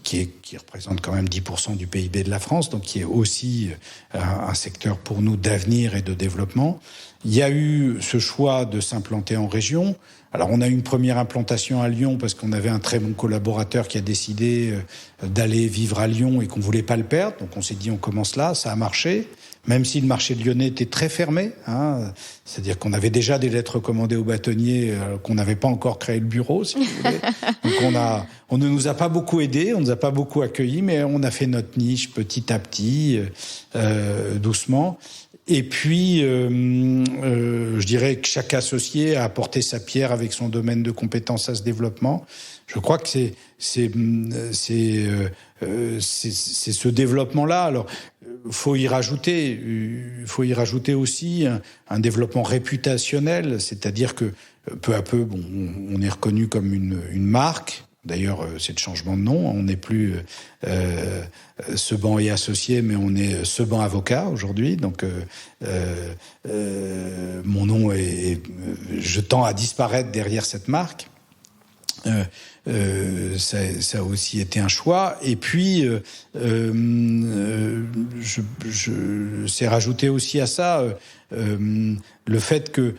qui représente quand même 10% du PIB de la France, donc qui est aussi un secteur pour nous d'avenir et de développement. Il y a eu ce choix de s'implanter en région. Alors, on a eu une première implantation à Lyon parce qu'on avait un très bon collaborateur qui a décidé d'aller vivre à Lyon et qu'on voulait pas le perdre. Donc, on s'est dit, on commence là. Ça a marché. Même si le marché lyonnais était très fermé, c'est-à-dire qu'on avait déjà des lettres recommandées aux bâtonniers, qu'on n'avait pas encore créé le bureau, si vous voulez. Donc on ne nous a pas beaucoup aidés, on ne nous a pas beaucoup accueillis, mais on a fait notre niche petit à petit, doucement. Et puis, je dirais que chaque associé a apporté sa pierre avec son domaine de compétences à ce développement. Je crois que c'est ce développement-là. Alors, faut y rajouter aussi un développement réputationnel, c'est-à-dire que peu à peu, on est reconnu comme une marque. D'ailleurs, c'est le changement de nom. On n'est plus ce banc et associé, mais on est ce banc avocat aujourd'hui. Donc, mon nom je tends à disparaître derrière cette marque. Ça a aussi été un choix. Et puis, c'est rajouté aussi à ça le fait que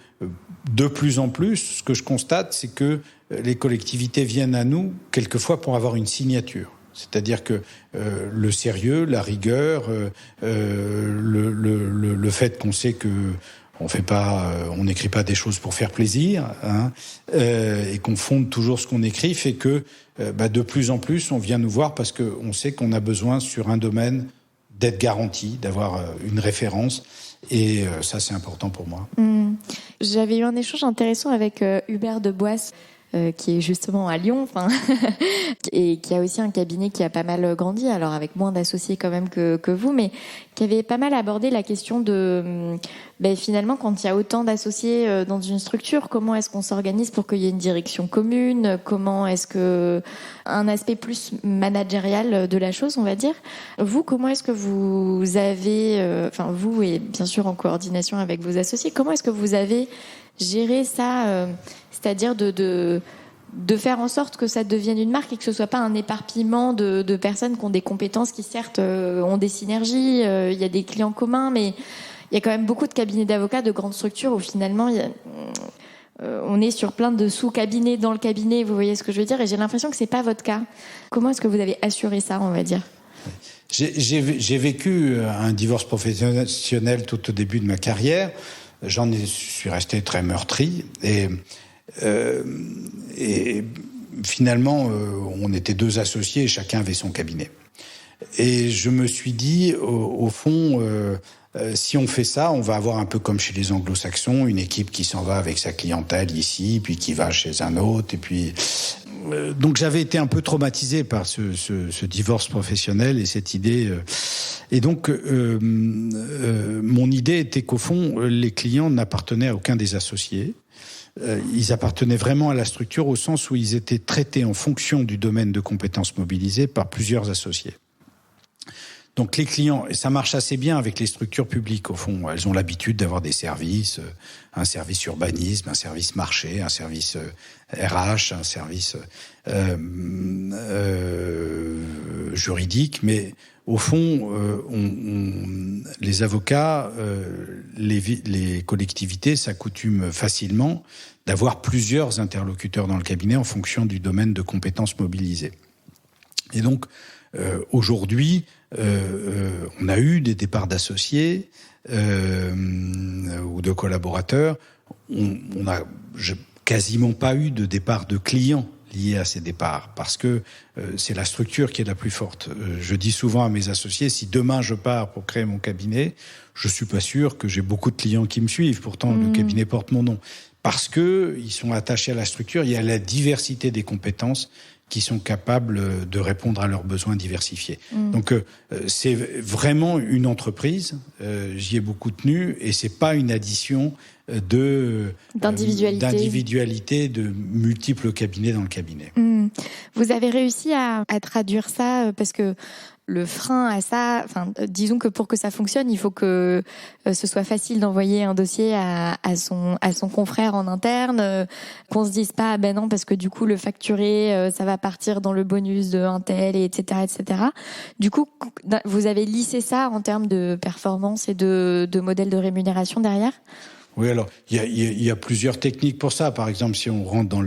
de plus en plus, ce que je constate, c'est que les collectivités viennent à nous quelquefois pour avoir une signature. C'est-à-dire que le sérieux, la rigueur, le fait qu'on sait que on n'écrit pas des choses pour faire plaisir, et qu'on fonde toujours ce qu'on écrit, fait que de plus en plus on vient nous voir parce que on sait qu'on a besoin sur un domaine d'être garanti, d'avoir une référence, et ça c'est important pour moi. J'avais eu un échange intéressant avec Hubert de Boisse, qui est justement à Lyon, et qui a aussi un cabinet qui a pas mal grandi, alors avec moins d'associés quand même que vous, mais qui avait pas mal abordé la question de finalement, quand il y a autant d'associés dans une structure, comment est-ce qu'on s'organise pour qu'il y ait une direction commune, comment est-ce que un aspect plus managérial de la chose, on va dire. Vous, comment est-ce que vous avez, vous et bien sûr en coordination avec vos associés, comment est-ce que vous avez géré ça, c'est-à-dire de faire en sorte que ça devienne une marque et que ce soit pas un éparpillement de personnes qui ont des compétences qui certes ont des synergies, il y a des clients communs, mais il y a quand même beaucoup de cabinets d'avocats, de grandes structures où finalement on est sur plein de sous-cabinets dans le cabinet, vous voyez ce que je veux dire, et j'ai l'impression que c'est pas votre cas. Comment est-ce que vous avez assuré ça, on va dire ? J'ai vécu un divorce professionnel tout au début de ma carrière. Suis resté très meurtri et finalement on était 2 associés et chacun avait son cabinet. Et je me suis dit, au fond, si on fait ça, on va avoir un peu comme chez les anglo-saxons, une équipe qui s'en va avec sa clientèle ici, puis qui va chez un autre, et puis... Donc j'avais été un peu traumatisé par ce divorce professionnel et cette idée. Et donc mon idée était qu'au fond, les clients n'appartenaient à aucun des associés. Ils appartenaient vraiment à la structure au sens où ils étaient traités en fonction du domaine de compétences mobilisées par plusieurs associés. Donc les clients, et ça marche assez bien avec les structures publiques au fond, elles ont l'habitude d'avoir des services, un service urbanisme, un service marché, un service RH, un service juridique, mais au fond, les avocats, les collectivités s'accoutument facilement d'avoir plusieurs interlocuteurs dans le cabinet en fonction du domaine de compétences mobilisées. Et donc, aujourd'hui, on a eu des départs d'associés ou de collaborateurs. On a quasiment pas eu de départ de clients liés à ces départs parce que c'est la structure qui est la plus forte. Je dis souvent à mes associés, si demain je pars pour créer mon cabinet, je suis pas sûr que j'ai beaucoup de clients qui me suivent. Pourtant, le cabinet porte mon nom. Parce que ils sont attachés à la structure, il y a la diversité des compétences qui sont capables de répondre à leurs besoins diversifiés. Donc, c'est vraiment une entreprise. J'y ai beaucoup tenu et c'est pas une addition d'individualité de multiples cabinets dans le cabinet. Vous avez réussi à traduire ça parce que le frein à ça, disons que pour que ça fonctionne, il faut que ce soit facile d'envoyer un dossier à son confrère en interne, qu'on se dise pas ben non parce que du coup le facturé ça va partir dans le bonus de un tel et etc. etc. Du coup, vous avez lissé ça en termes de performance et de modèle de rémunération derrière. Oui, alors il y a plusieurs techniques pour ça. Par exemple, si on rentre dans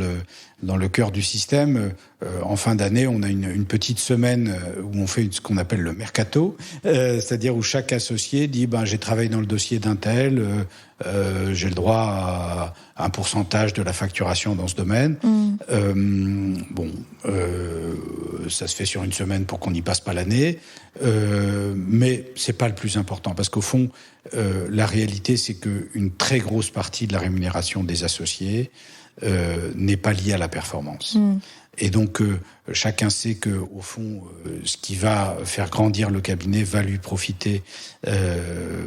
le cœur du système, en fin d'année, on a une petite semaine où on fait ce qu'on appelle le mercato, c'est-à-dire où chaque associé dit j'ai travaillé dans le dossier d'un tel, j'ai le droit à un pourcentage de la facturation dans ce domaine. Ça se fait sur une semaine pour qu'on n'y passe pas l'année, mais c'est pas le plus important parce qu'au fond, la réalité c'est que une très grosse partie de la rémunération des associés n'est pas liée à la performance. Et donc, chacun sait que, au fond, ce qui va faire grandir le cabinet va lui profiter.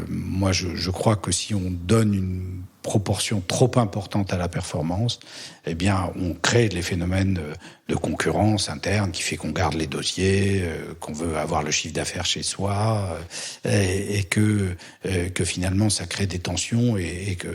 Moi, je crois que si on donne une proportion trop importante à la performance, eh bien, on crée des phénomènes de concurrence interne qui fait qu'on garde les dossiers, qu'on veut avoir le chiffre d'affaires chez soi, et que finalement, ça crée des tensions et que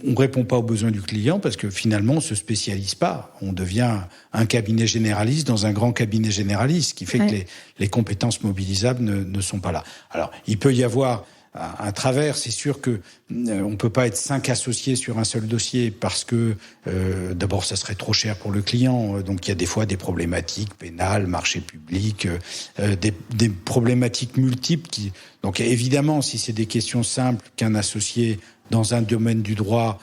on répond pas aux besoins du client parce que finalement, on se spécialise pas. On devient un cabinet généraliste dans un grand cabinet généraliste, ce qui fait que les compétences mobilisables ne sont pas là. Alors, il peut y avoir un travers, c'est sûr que on peut pas être 5 associés sur un seul dossier parce que d'abord ça serait trop cher pour le client, donc il y a des fois des problématiques pénales, marché public, des problématiques multiples donc évidemment si c'est des questions simples qu'un associé dans un domaine du droit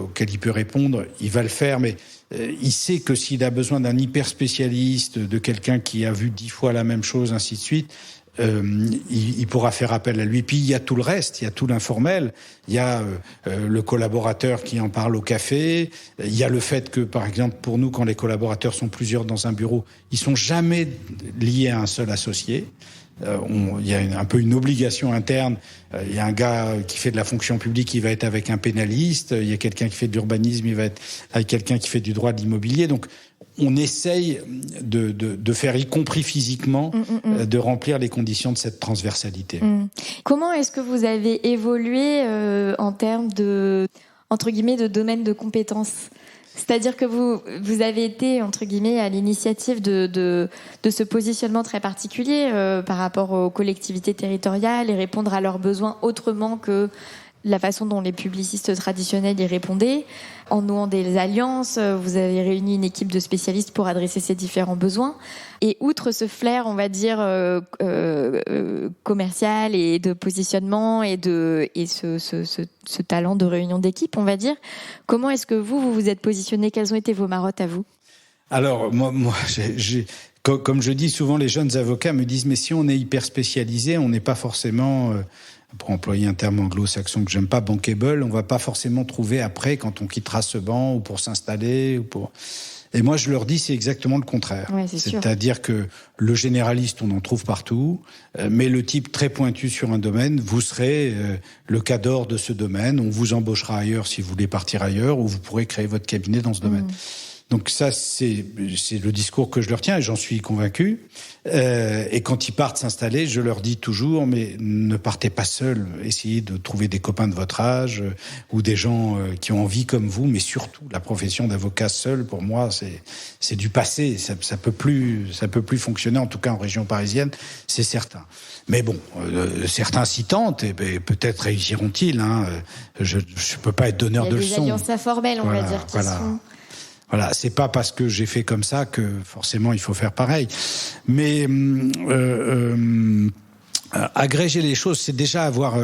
auquel il peut répondre, il va le faire, mais il sait que s'il a besoin d'un hyper spécialiste, de quelqu'un qui a vu 10 fois la même chose, ainsi de suite, il pourra faire appel à lui. Puis il y a tout le reste, il y a tout l'informel, il y a le collaborateur qui en parle au café, il y a le fait que, par exemple, pour nous, quand les collaborateurs sont plusieurs dans un bureau, ils sont jamais liés à un seul associé. Il y a un peu une obligation interne. Il y a un gars qui fait de la fonction publique, il va être avec un pénaliste. Il y a quelqu'un qui fait de l'urbanisme, il va être avec quelqu'un qui fait du droit de l'immobilier. Donc, on essaye de faire, y compris physiquement, de remplir les conditions de cette transversalité. Comment est-ce que vous avez évolué en termes de, entre guillemets, de domaine de compétences ? C'est-à-dire que vous avez été, entre guillemets, à l'initiative de ce positionnement très particulier par rapport aux collectivités territoriales et répondre à leurs besoins autrement que la façon dont les publicistes traditionnels y répondaient. En nouant des alliances, vous avez réuni une équipe de spécialistes pour adresser ces différents besoins. Et outre ce flair, on va dire, commercial et de positionnement et ce talent de réunion d'équipe, on va dire, comment est-ce que vous vous êtes positionné ? Quelles ont été vos marottes à vous ? Alors, moi Comme je dis souvent, les jeunes avocats me disent, mais si on est hyper spécialisé, on n'est pas forcément, pour employer un terme anglo-saxon que j'aime pas, bankable, on va pas forcément trouver après quand on quittera ce banc ou pour s'installer ou pour... Et moi, je leur dis, c'est exactement le contraire. Ouais, c'est-à-dire que le généraliste, on en trouve partout, mais le type très pointu sur un domaine, vous serez le cadre de ce domaine, on vous embauchera ailleurs si vous voulez partir ailleurs, ou vous pourrez créer votre cabinet dans ce domaine. Donc ça, c'est le discours que je leur tiens, et j'en suis convaincu. Et quand ils partent s'installer, je leur dis toujours, mais ne partez pas seuls. Essayez de trouver des copains de votre âge ou des gens qui ont envie comme vous. Mais surtout, la profession d'avocat seul, pour moi, c'est du passé. Ça peut plus fonctionner, en tout cas en région parisienne, c'est certain. Mais bon, certains s'y tentent et peut-être réussiront-ils. Je peux pas être donneur de leçons. Il y a des alliances informelles, on va dire, qui sont... Voilà, c'est pas parce que j'ai fait comme ça que forcément il faut faire pareil. Mais agréger les choses, c'est déjà avoir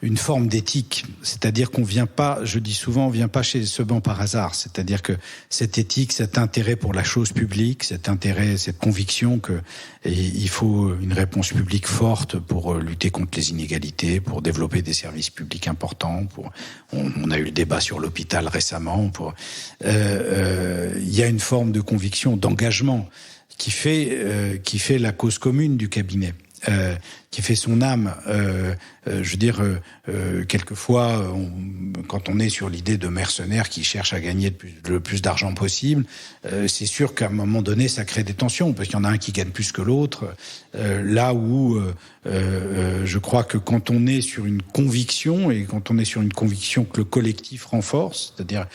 une forme d'éthique. C'est-à-dire qu'on vient pas, je dis souvent, on vient pas chez ce banc par hasard. C'est-à-dire que cette éthique, cet intérêt pour la chose publique, cet intérêt, cette conviction que il faut une réponse publique forte pour lutter contre les inégalités, pour développer des services publics importants. On a eu le débat sur l'hôpital récemment. Il y a une forme de conviction, d'engagement qui fait la cause commune du cabinet. Qui fait son âme. Je veux dire, quelquefois, quand on est sur l'idée de mercenaires qui cherchent à gagner le plus d'argent possible, c'est sûr qu'à un moment donné, ça crée des tensions, parce qu'il y en a un qui gagne plus que l'autre. Là où je crois que quand on est sur une conviction, et quand on est sur une conviction que le collectif renforce, c'est-à-dire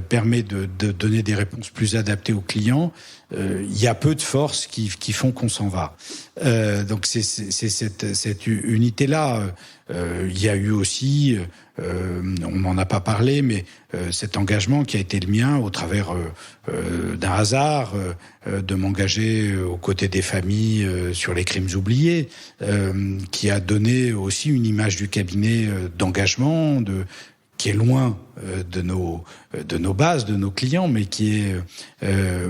permet de donner des réponses plus adaptées aux clients, il y a peu de forces qui font qu'on s'en va. Donc c'est cette unité-là. Il y a eu aussi, on n'en a pas parlé, mais cet engagement qui a été le mien au travers d'un hasard, de m'engager aux côtés des familles sur les crimes oubliés, qui a donné aussi une image du cabinet d'engagement, qui est loin de nos bases, de nos clients, mais qui est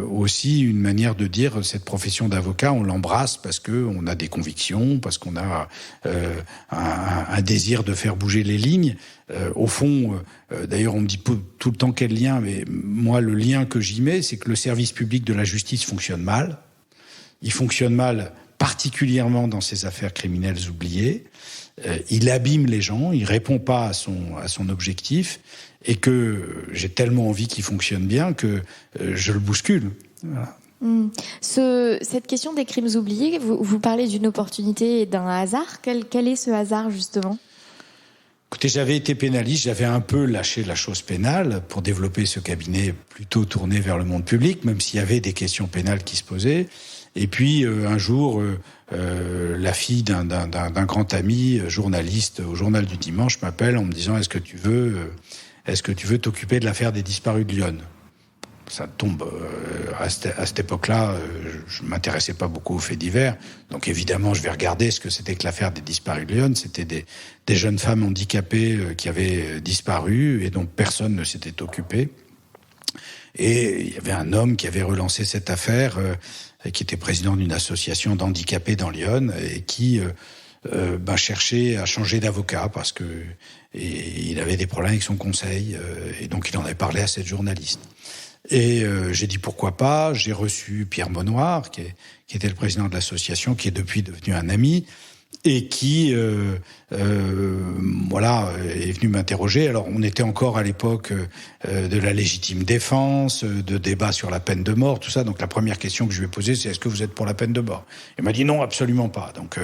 aussi une manière de dire cette profession d'avocat, on l'embrasse parce que on a des convictions, parce qu'on a un désir de faire bouger les lignes. Au fond, d'ailleurs, on me dit tout le temps quel lien, mais moi, le lien que j'y mets, c'est que le service public de la justice fonctionne mal. Il fonctionne mal, particulièrement dans ces affaires criminelles oubliées. Il abîme les gens, il répond pas à son objectif, et que j'ai tellement envie qu'il fonctionne bien que je le bouscule. Voilà. Cette question des crimes oubliés, vous parlez d'une opportunité et d'un hasard. Quel est ce hasard, justement ? Écoutez, j'avais été pénaliste, j'avais un peu lâché la chose pénale pour développer ce cabinet plutôt tourné vers le monde public, même s'il y avait des questions pénales qui se posaient. Et puis un jour, la fille d'un grand ami, journaliste au Journal du Dimanche, m'appelle en me disant « Est-ce que tu veux t'occuper de l'affaire des disparus de Lyon ?» Ça tombe. À cette époque-là, je m'intéressais pas beaucoup aux faits divers. Donc évidemment, je vais regarder ce que c'était que l'affaire des disparus de Lyon. C'était des jeunes femmes handicapées qui avaient disparu et dont personne ne s'était occupé. Et il y avait un homme qui avait relancé cette affaire, qui était président d'une association d'handicapés dans Lyon et qui cherchait à changer d'avocat parce que il avait des problèmes avec son conseil et donc il en avait parlé à cette journaliste. Et j'ai dit pourquoi pas. J'ai reçu Pierre Monnoir, qui était le président de l'association, qui est depuis devenu un ami, et qui est venu m'interroger. Alors on était encore à l'époque de la légitime défense, de débat sur la peine de mort, tout ça. Donc la première question que je lui ai posée, c'est est-ce que vous êtes pour la peine de mort ? Il m'a dit non, absolument pas. Donc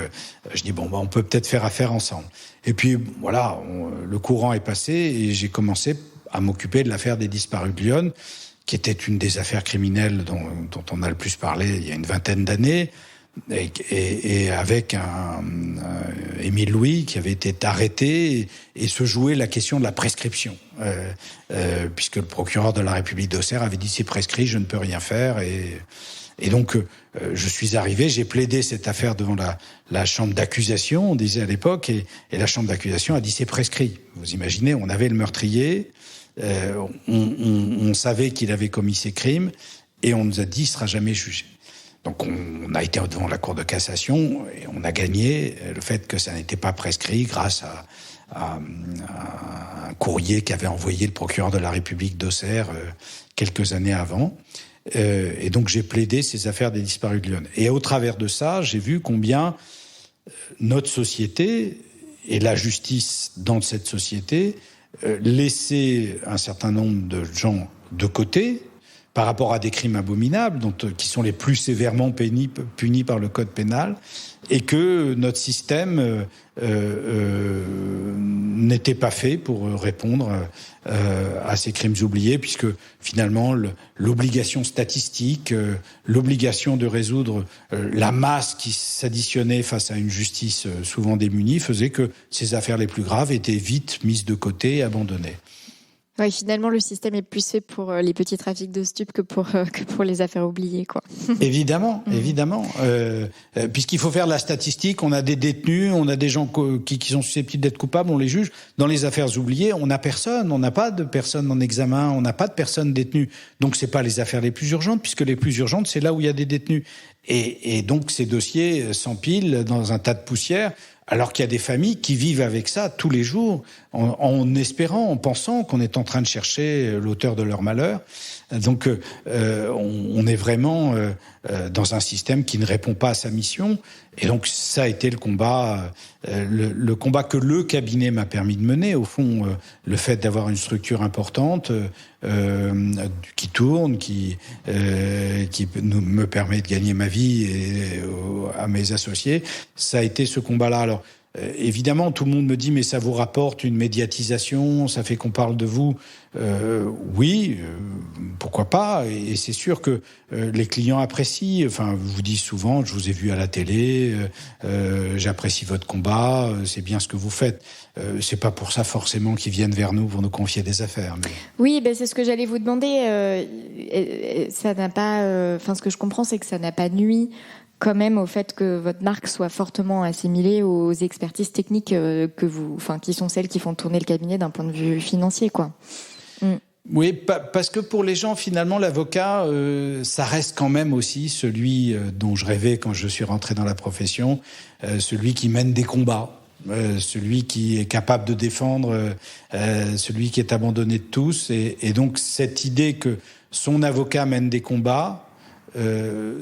je dis on peut peut-être faire affaire ensemble. Et puis voilà, le courant est passé et j'ai commencé à m'occuper de l'affaire des disparus de Lyon, qui était une des affaires criminelles dont on a le plus parlé il y a une vingtaine d'années, et avec Émile Louis qui avait été arrêté et se jouait la question de la prescription, puisque le procureur de la République d'Auxerre avait dit c'est prescrit, je ne peux rien faire, et donc je suis arrivé, j'ai plaidé cette affaire devant la chambre d'accusation, on disait à l'époque, et la chambre d'accusation a dit c'est prescrit. Vous imaginez, on avait le meurtrier. On savait qu'il avait commis ces crimes et on nous a dit il sera jamais jugé. Donc on a été devant la Cour de cassation et on a gagné le fait que ça n'était pas prescrit grâce à un courrier qu'avait envoyé le procureur de la République d'Auxerre quelques années avant. Et donc j'ai plaidé ces affaires des disparus de Lyon. Et au travers de ça, j'ai vu combien notre société et la justice dans cette société laissaient un certain nombre de gens de côté par rapport à des crimes abominables qui sont les plus sévèrement punis par le code pénal, et que notre système n'était pas fait pour répondre à ces crimes oubliés, puisque finalement l'obligation statistique, l'obligation de résoudre la masse qui s'additionnait face à une justice souvent démunie faisait que ces affaires les plus graves étaient vite mises de côté et abandonnées. Oui, finalement, le système est plus fait pour les petits trafics de stupes que pour les affaires oubliées, quoi. Évidemment. Puisqu'il faut faire la statistique, on a des détenus, on a des gens qui sont susceptibles d'être coupables, on les juge. Dans les affaires oubliées, on n'a personne, on n'a pas de personnes en examen, on n'a pas de personnes détenues. Donc c'est pas les affaires les plus urgentes, puisque les plus urgentes, c'est là où il y a des détenus. Et donc ces dossiers s'empilent dans un tas de poussière, alors qu'il y a des familles qui vivent avec ça tous les jours, en espérant, en pensant qu'on est en train de chercher l'auteur de leur malheur. Donc on est vraiment dans un système qui ne répond pas à sa mission. Et donc ça a été le combat que le cabinet m'a permis de mener. Au fond, le fait d'avoir une structure importante qui tourne, qui me permet de gagner ma vie et à mes associés, ça a été ce combat-là. Alors évidemment, tout le monde me dit mais ça vous rapporte une médiatisation, ça fait qu'on parle de vous. Oui, pourquoi pas. Et c'est sûr que les clients apprécient. Enfin, vous dites souvent, je vous ai vu à la télé, j'apprécie votre combat, c'est bien ce que vous faites. C'est pas pour ça forcément qu'ils viennent vers nous pour nous confier des affaires. Mais... Oui, c'est ce que j'allais vous demander. Ça n'a pas. Ce que je comprends, c'est que ça n'a pas nui quand même au fait que votre marque soit fortement assimilée aux expertises techniques qui sont celles qui font tourner le cabinet d'un point de vue financier, quoi. Oui, parce que pour les gens, finalement, l'avocat, ça reste quand même aussi celui dont je rêvais quand je suis rentré dans la profession, celui qui mène des combats, celui qui est capable de défendre, celui qui est abandonné de tous. Et donc, cette idée que son avocat mène des combats,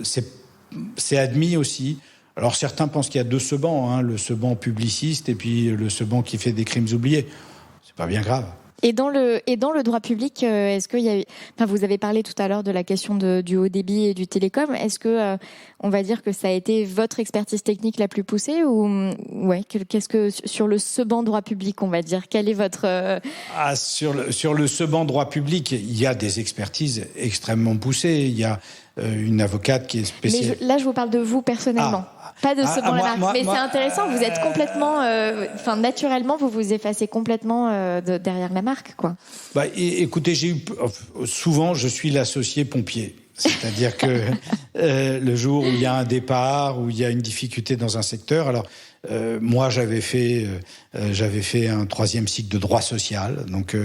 c'est admis aussi. Alors, certains pensent qu'il y a deux Seban, le Seban publiciste et puis le Seban qui fait des crimes oubliés. C'est pas bien grave. Et dans le droit public, est-ce qu'il y a, vous avez parlé tout à l'heure de la question du haut débit et du télécom. Est-ce que on va dire que ça a été votre expertise technique la plus poussée ou qu'est-ce que sur le Seban droit public, on va dire, quel est votre sur le Seban droit public, il y a des expertises extrêmement poussées. Il y a une avocate qui est spécialisée. Mais là, je vous parle de vous personnellement. Pas de Seban la marque. Mais c'est intéressant, vous êtes complètement... naturellement, vous vous effacez complètement derrière la marque, quoi. Écoutez, souvent, je suis l'associé pompier. C'est-à-dire que le jour où il y a un départ, où il y a une difficulté dans un secteur... Alors, moi, j'avais fait un 3e cycle de droit social. Donc,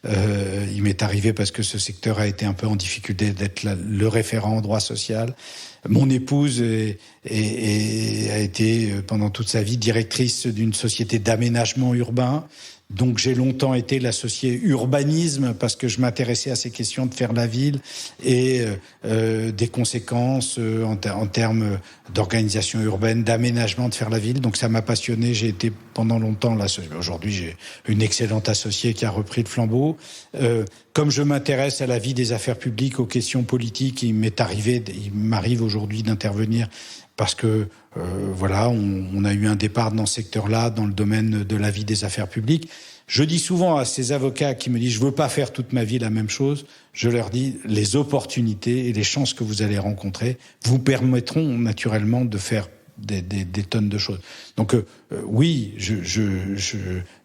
il m'est arrivé, parce que ce secteur a été un peu en difficulté, d'être le référent en droit social. Mon épouse a été pendant toute sa vie directrice d'une société d'aménagement urbain. Donc j'ai longtemps été l'associé urbanisme parce que je m'intéressais à ces questions de faire la ville et des conséquences en termes d'organisation urbaine, d'aménagement de faire la ville. Donc ça m'a passionné. J'ai été pendant longtemps l'associé. Aujourd'hui, j'ai une excellente associée qui a repris le flambeau. Comme je m'intéresse à la vie des affaires publiques, aux questions politiques, il m'arrive aujourd'hui d'intervenir parce que on a eu un départ dans ce secteur-là, dans le domaine de la vie des affaires publiques. Je dis souvent à ces avocats qui me disent « je veux pas faire toute ma vie la même chose », je leur dis « les opportunités et les chances que vous allez rencontrer vous permettront naturellement de faire des tonnes de choses. » Donc oui,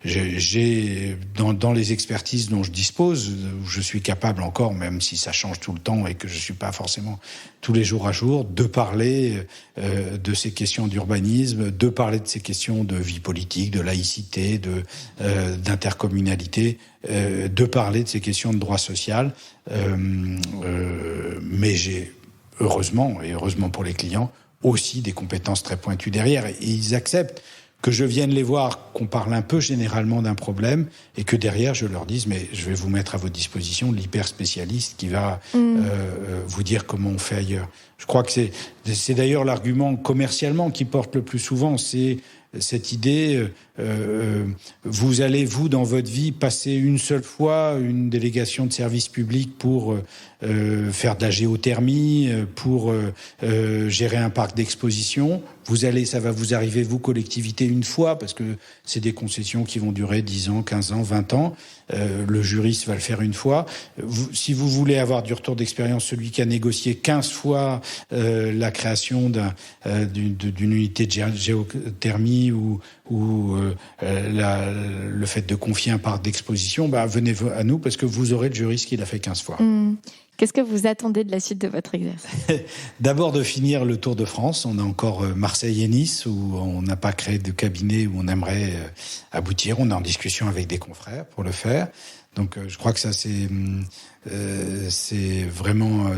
j'ai dans les expertises dont je dispose, je suis capable encore, même si ça change tout le temps et que je suis pas forcément tous les jours à jour, de parler de ces questions d'urbanisme, de parler de ces questions de vie politique, de laïcité, d'intercommunalité, de parler de ces questions de droit social. Mais j'ai heureusement, et heureusement pour les clients, aussi des compétences très pointues derrière. Et ils acceptent que je vienne les voir, qu'on parle un peu généralement d'un problème, et que derrière, je leur dise, mais je vais vous mettre à votre disposition l'hyper spécialiste qui va vous dire comment on fait ailleurs. Je crois que c'est d'ailleurs l'argument commercialement qui porte le plus souvent, c'est cette idée, vous allez, vous, dans votre vie, passer une seule fois une délégation de service public pour faire de la géothermie, pour gérer un parc d'exposition. Ça va vous arriver, vous, collectivité, une fois, parce que c'est des concessions qui vont durer 10 ans, 15 ans, 20 ans. Le juriste va le faire une fois. Si vous voulez avoir du retour d'expérience, celui qui a négocié 15 fois la création d'une unité de géothermie ou le fait de confier un parc d'exposition, venez à nous parce que vous aurez le juriste qui l'a fait 15 fois. Qu'est-ce que vous attendez de la suite de votre exercice ? D'abord de finir le Tour de France. On a encore Marseille et Nice où on n'a pas créé de cabinet où on aimerait aboutir. On est en discussion avec des confrères pour le faire. Donc je crois que ça c'est vraiment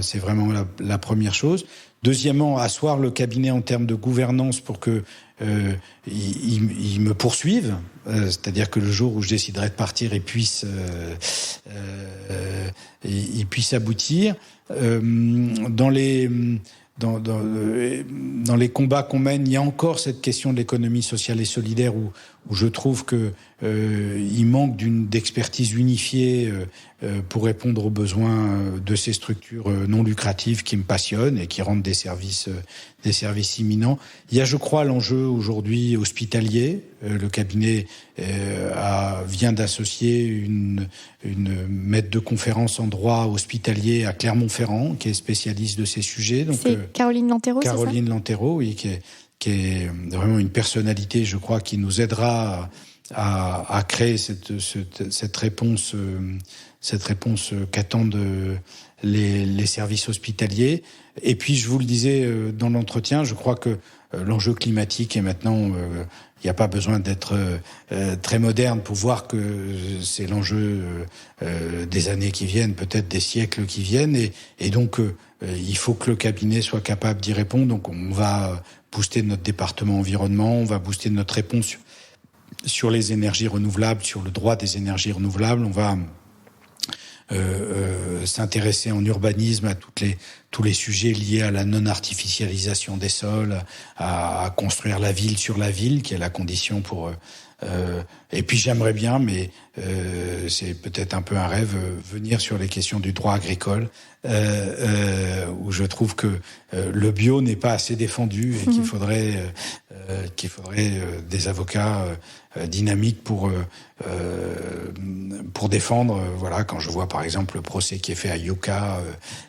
la première chose. Deuxièmement, asseoir le cabinet en termes de gouvernance pour que ils me poursuivent, c'est-à-dire que le jour où je déciderai de partir, ils puissent aboutir. Dans les combats qu'on mène, il y a encore cette question de l'économie sociale et solidaire où je trouve que il manque d'expertise unifiée pour répondre aux besoins de ces structures non lucratives qui me passionnent et qui rendent des services imminents. Il y a, je crois, l'enjeu aujourd'hui hospitalier. Le cabinet vient d'associer une maître de conférence en droit hospitalier à Clermont-Ferrand, qui est spécialiste de ces sujets. Donc, c'est Caroline Lantéro, c'est ça ? Caroline Lantéro, oui, qui est vraiment une personnalité, je crois, qui nous aidera à créer cette réponse qu'attendent les services hospitaliers. Et puis, je vous le disais dans l'entretien, je crois que l'enjeu climatique est maintenant... il n'y a pas besoin d'être très moderne pour voir que c'est l'enjeu des années qui viennent, peut-être des siècles qui viennent. Et donc, il faut que le cabinet soit capable d'y répondre. Donc, on va booster notre département environnement, on va booster notre réponse sur les énergies renouvelables, sur le droit des énergies renouvelables. On va s'intéresser en urbanisme à tous les sujets liés à la non-artificialisation des sols, à construire la ville sur la ville, qui est la condition pour... et puis j'aimerais bien, mais c'est peut-être un peu un rêve, venir sur les questions du droit agricole, où je trouve que le bio n'est pas assez défendu et qu'il faudrait des avocats dynamiques pour défendre. Voilà, quand je vois par exemple le procès qui est fait à Yucca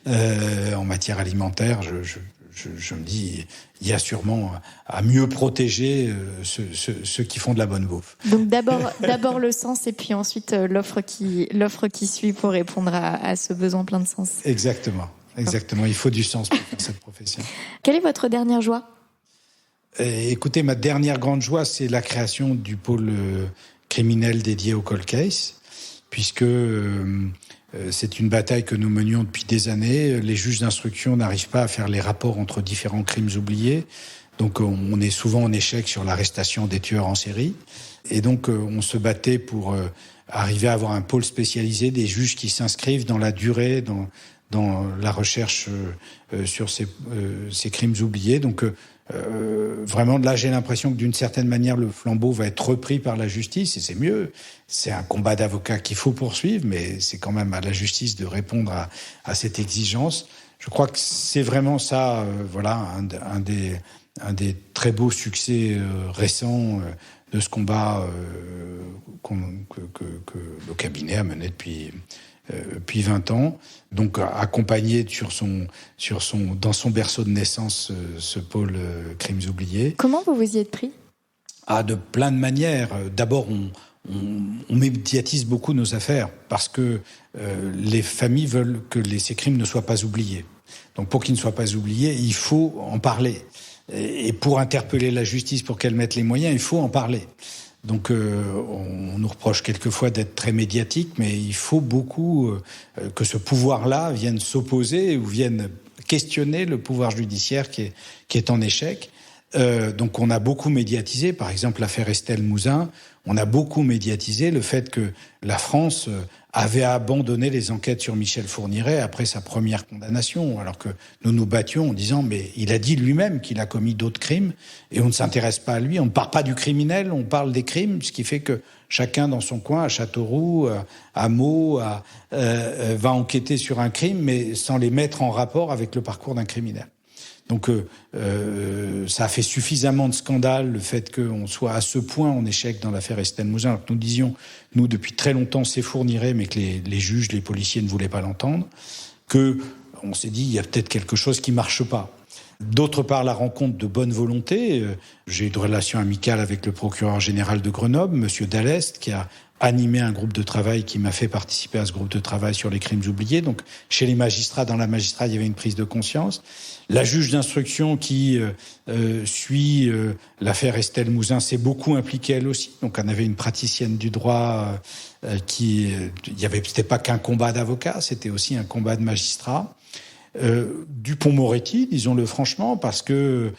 en matière alimentaire, je me dis, il y a sûrement à mieux protéger ceux qui font de la bonne bouffe. Donc d'abord le sens et puis ensuite l'offre qui suit pour répondre à ce besoin plein de sens. Exactement. Il faut du sens pour faire cette profession. Quelle est votre dernière joie ? Écoutez, ma dernière grande joie, c'est la création du pôle criminel dédié au cold case, puisque c'est une bataille que nous menions depuis des années. Les juges d'instruction n'arrivent pas à faire les rapports entre différents crimes oubliés. Donc on est souvent en échec sur l'arrestation des tueurs en série. Et donc on se battait pour arriver à avoir un pôle spécialisé, des juges qui s'inscrivent dans la durée, dans la recherche sur ces crimes oubliés. Donc vraiment, là, j'ai l'impression que d'une certaine manière, le flambeau va être repris par la justice, et c'est mieux. C'est un combat d'avocats qu'il faut poursuivre, mais c'est quand même à la justice de répondre à cette exigence. Je crois que c'est vraiment ça, un des très beaux succès récents de ce combat que le cabinet a mené depuis 20 ans, donc accompagné dans son berceau de naissance ce pôle crimes oubliés. Comment vous vous y êtes pris ? De plein de manières. D'abord, on médiatise beaucoup nos affaires parce que les familles veulent que ces crimes ne soient pas oubliés. Donc pour qu'ils ne soient pas oubliés, il faut en parler. Et pour interpeller la justice, pour qu'elle mette les moyens, il faut en parler. Donc on nous reproche quelquefois d'être très médiatique, mais il faut beaucoup que ce pouvoir-là vienne s'opposer ou vienne questionner le pouvoir judiciaire qui est en échec. Donc on a beaucoup médiatisé, par exemple l'affaire Estelle Mouzin, on a beaucoup médiatisé le fait que la France avait abandonné les enquêtes sur Michel Fourniret après sa première condamnation, alors que nous nous battions en disant mais il a dit lui-même qu'il a commis d'autres crimes et on ne s'intéresse pas à lui, on ne parle pas du criminel, on parle des crimes, ce qui fait que chacun dans son coin, à Châteauroux, à Meaux, va enquêter sur un crime mais sans les mettre en rapport avec le parcours d'un criminel. Donc ça a fait suffisamment de scandale le fait qu'on soit à ce point en échec dans l'affaire Estelle Mouzin, alors que nous disions, nous depuis très longtemps, c'est Fourniret, mais que les juges, les policiers ne voulaient pas l'entendre, que on s'est dit il y a peut-être quelque chose qui marche pas. D'autre part, la rencontre de bonne volonté. J'ai eu de relations amicales avec le procureur général de Grenoble, Monsieur Dallest, qui a animé un groupe de travail qui m'a fait participer à ce groupe de travail sur les crimes oubliés. Donc, chez les magistrats, dans la magistrature, il y avait une prise de conscience. La juge d'instruction qui suit l'affaire Estelle Mouzin s'est beaucoup impliquée elle aussi. Donc, on avait une praticienne du droit c'était pas qu'un combat d'avocats, c'était aussi un combat de magistrats. Dupond-Moretti, disons-le franchement, parce que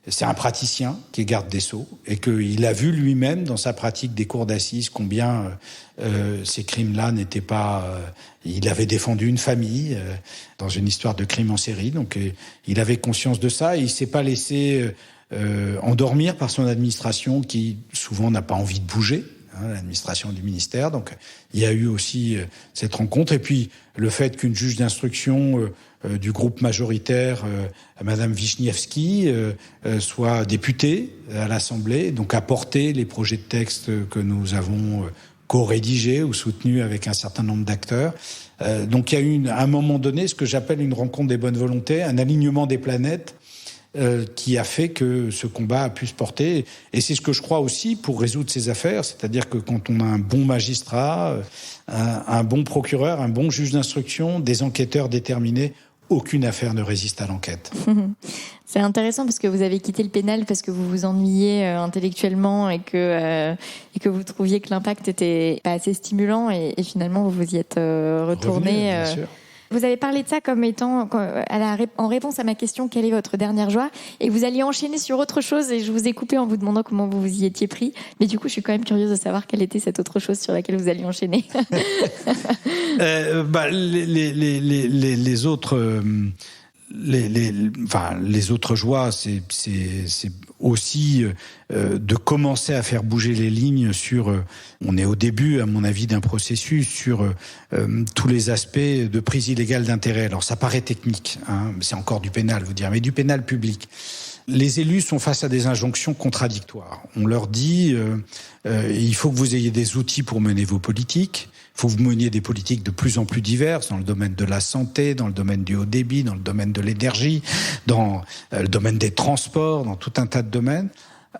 c'est un praticien qui est garde des Sceaux et qu'il a vu lui-même dans sa pratique des cours d'assises combien ces crimes-là n'étaient pas... il avait défendu une famille dans une histoire de crime en série, donc il avait conscience de ça et il s'est pas laissé endormir par son administration qui souvent n'a pas envie de bouger. L'administration du ministère. Donc, il y a eu aussi cette rencontre. Et puis, le fait qu'une juge d'instruction du groupe majoritaire, Madame Wiśniewski, soit députée à l'Assemblée, donc a porté les projets de texte que nous avons co-rédigés ou soutenus avec un certain nombre d'acteurs. Donc, il y a eu à un moment donné ce que j'appelle une rencontre des bonnes volontés, un alignement des planètes, qui a fait que ce combat a pu se porter. Et c'est ce que je crois aussi pour résoudre ces affaires, c'est-à-dire que quand on a un bon magistrat, un bon procureur, un bon juge d'instruction, des enquêteurs déterminés, aucune affaire ne résiste à l'enquête. C'est intéressant parce que vous avez quitté le pénal parce que vous vous ennuyiez intellectuellement et que vous trouviez que l'impact était pas assez stimulant et finalement vous vous y êtes retourné. Revenu, bien sûr. Vous avez parlé de ça comme étant, en réponse à ma question, quelle est votre dernière joie ? Et vous alliez enchaîner sur autre chose et je vous ai coupé en vous demandant comment vous vous y étiez pris. Mais du coup, je suis quand même curieuse de savoir quelle était cette autre chose sur laquelle vous alliez enchaîner. Les autres joies, c'est aussi de commencer à faire bouger les lignes sur. On est au début, à mon avis, d'un processus sur tous les aspects de prise illégale d'intérêt. Alors, ça paraît technique, c'est encore du pénal, vous dire, mais du pénal public. Les élus sont face à des injonctions contradictoires. On leur dit il faut que vous ayez des outils pour mener vos politiques. Il faut que vous meniez des politiques de plus en plus diverses dans le domaine de la santé, dans le domaine du haut débit, dans le domaine de l'énergie, dans le domaine des transports, dans tout un tas de domaines.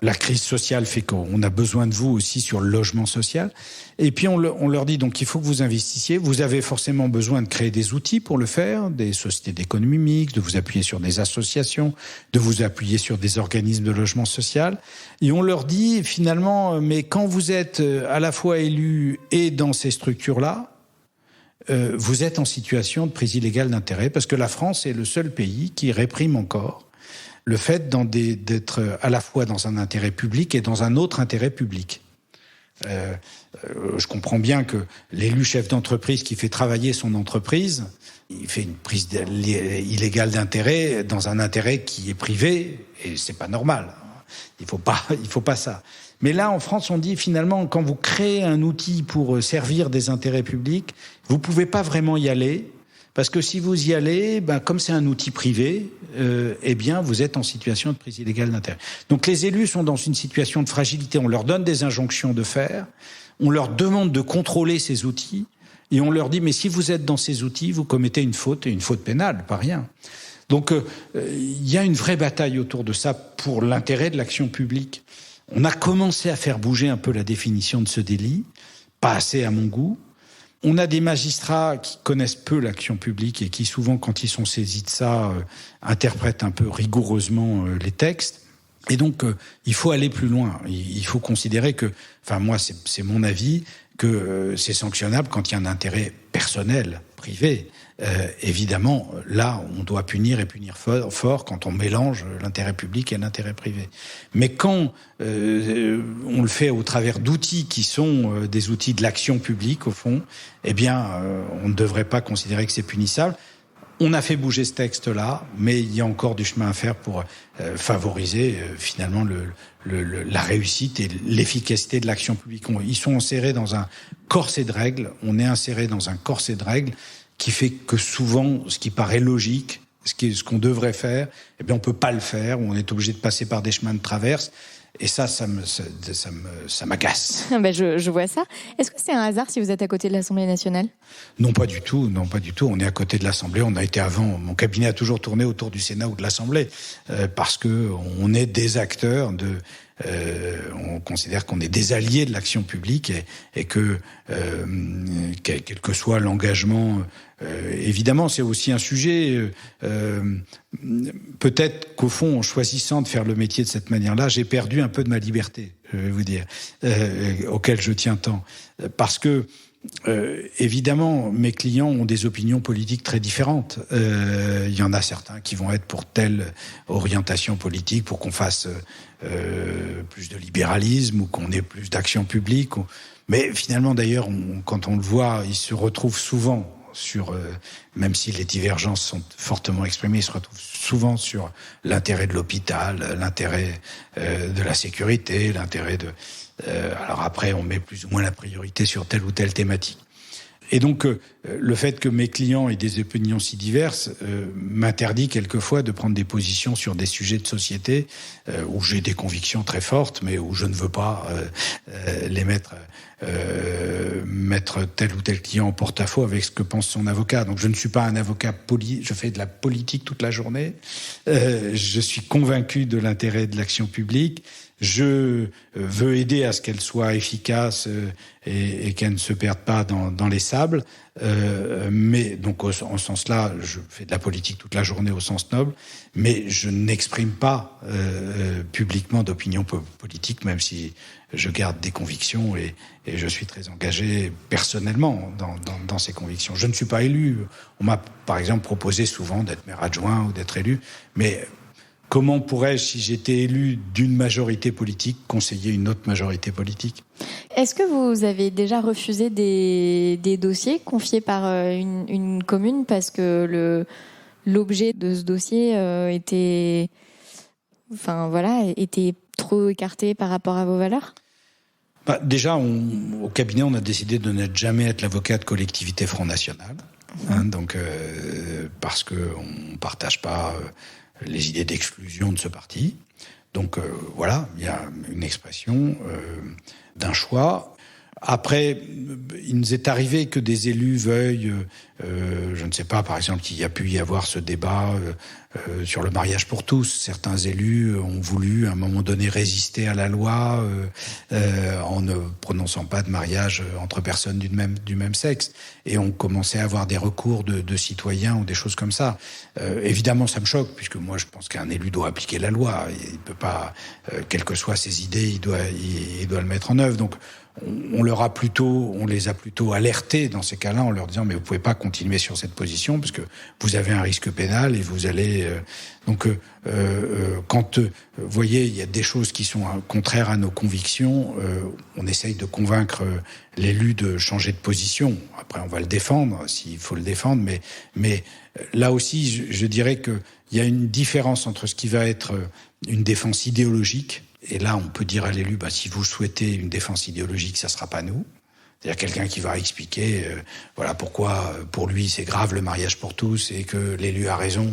La crise sociale fait qu'on a besoin de vous aussi sur le logement social. Et puis on leur dit donc il faut que vous investissiez. Vous avez forcément besoin de créer des outils pour le faire, des sociétés d'économie mixte, de vous appuyer sur des associations, de vous appuyer sur des organismes de logement social. Et on leur dit finalement, mais quand vous êtes à la fois élu et dans ces structures-là, vous êtes en situation de prise illégale d'intérêt parce que la France est le seul pays qui réprime encore le fait d'être à la fois dans un intérêt public et dans un autre intérêt public. Je comprends bien que l'élu chef d'entreprise qui fait travailler son entreprise, il fait une prise illégale d'intérêt dans un intérêt qui est privé et c'est pas normal. Il faut pas ça. Mais là, en France, on dit finalement, quand vous créez un outil pour servir des intérêts publics, vous pouvez pas vraiment y aller. Parce que si vous y allez, comme c'est un outil privé, vous êtes en situation de prise illégale d'intérêt. Donc les élus sont dans une situation de fragilité. On leur donne des injonctions de faire, on leur demande de contrôler ces outils, et on leur dit mais si vous êtes dans ces outils, vous commettez une faute, et une faute pénale, pas rien. Donc il y a une vraie bataille autour de ça pour l'intérêt de l'action publique. On a commencé à faire bouger un peu la définition de ce délit, pas assez à mon goût. On a des magistrats qui connaissent peu l'action publique et qui souvent, quand ils sont saisis de ça, interprètent un peu rigoureusement les textes. Et donc, il faut aller plus loin. Il faut considérer que, moi, c'est mon avis, que c'est sanctionnable quand il y a un intérêt personnel privé, évidemment, là, on doit punir et punir fort quand on mélange l'intérêt public et l'intérêt privé. Mais quand on le fait au travers d'outils qui sont des outils de l'action publique, au fond, eh bien, on ne devrait pas considérer que c'est punissable. On a fait bouger ce texte-là, mais il y a encore du chemin à faire pour favoriser finalement la réussite et l'efficacité de l'action publique. Ils sont insérés dans un corset de règles. On est inséré dans un corset de règles qui fait que souvent, ce qui paraît logique, ce qu'on devrait faire, eh bien, on peut pas le faire. On est obligé de passer par des chemins de traverse. Et ça m'agace. Je vois ça. Est-ce que c'est un hasard si vous êtes à côté de l'Assemblée nationale ? Non, pas du tout. On est à côté de l'Assemblée. On a été avant. Mon cabinet a toujours tourné autour du Sénat ou de l'Assemblée parce que on est des acteurs on considère qu'on est des alliés de l'action publique et que quel que soit l'engagement, évidemment, c'est aussi un sujet. Peut-être qu'au fond, en choisissant de faire le métier de cette manière-là, j'ai perdu un peu de ma liberté, je vais vous dire, auquel je tiens tant, parce que évidemment, mes clients ont des opinions politiques très différentes. Il y en a certains qui vont être pour telle orientation politique, pour qu'on fasse plus de libéralisme ou qu'on ait plus d'action publique. Mais finalement, d'ailleurs, quand on le voit, ils se retrouvent souvent même si les divergences sont fortement exprimées, ils se retrouvent souvent sur l'intérêt de l'hôpital, l'intérêt de la sécurité, l'intérêt de... alors après, on met plus ou moins la priorité sur telle ou telle thématique. Et donc, le fait que mes clients aient des opinions si diverses m'interdit quelquefois de prendre des positions sur des sujets de société où j'ai des convictions très fortes, mais où je ne veux pas les mettre tel ou tel client en porte-à-faux avec ce que pense son avocat. Donc, je ne suis pas un avocat je fais de la politique toute la journée. Je suis convaincu de l'intérêt de l'action publique. Je veux aider à ce qu'elle soit efficace et qu'elle ne se perde pas dans les sables. Mais donc, en ce sens-là, je fais de la politique toute la journée au sens noble, mais je n'exprime pas publiquement d'opinion politique, même si je garde des convictions et je suis très engagé personnellement dans ces convictions. Je ne suis pas élu. On m'a, par exemple, proposé souvent d'être maire adjoint ou d'être élu, mais... Comment pourrais-je, si j'étais élu d'une majorité politique, conseiller une autre majorité politique ? Est-ce que vous avez déjà refusé des dossiers confiés par une commune parce que l'objet de ce dossier était trop écarté par rapport à vos valeurs ? Déjà, au cabinet, on a décidé de ne jamais être l'avocat de collectivité Front National, parce qu'on ne partage pas... les idées d'exclusion de ce parti. Donc voilà, il y a une expression d'un choix. Après, il nous est arrivé que des élus veuillent, je ne sais pas, par exemple, qu'il y a pu y avoir ce débat sur le mariage pour tous. Certains élus ont voulu, à un moment donné, résister à la loi en ne prononçant pas de mariage entre personnes du même sexe. Et ont commencé à avoir des recours de citoyens ou des choses comme ça. Évidemment, ça me choque, puisque moi, je pense qu'un élu doit appliquer la loi. Il ne peut pas, quelles que soient ses idées, il doit le mettre en œuvre. Donc, on les a plutôt alertés dans ces cas-là en leur disant mais vous pouvez pas continuer sur cette position parce que vous avez un risque pénal et vous allez quand vous voyez il y a des choses qui sont contraires à nos convictions, on essaye de convaincre l'élu de changer de position. Après on va le défendre s'il faut le défendre, mais là aussi je dirais que il y a une différence entre ce qui va être une défense idéologique. Et là, on peut dire à l'élu, si vous souhaitez une défense idéologique, ça sera pas nous. C'est-à-dire quelqu'un qui va expliquer, pourquoi pour lui c'est grave le mariage pour tous et que l'élu a raison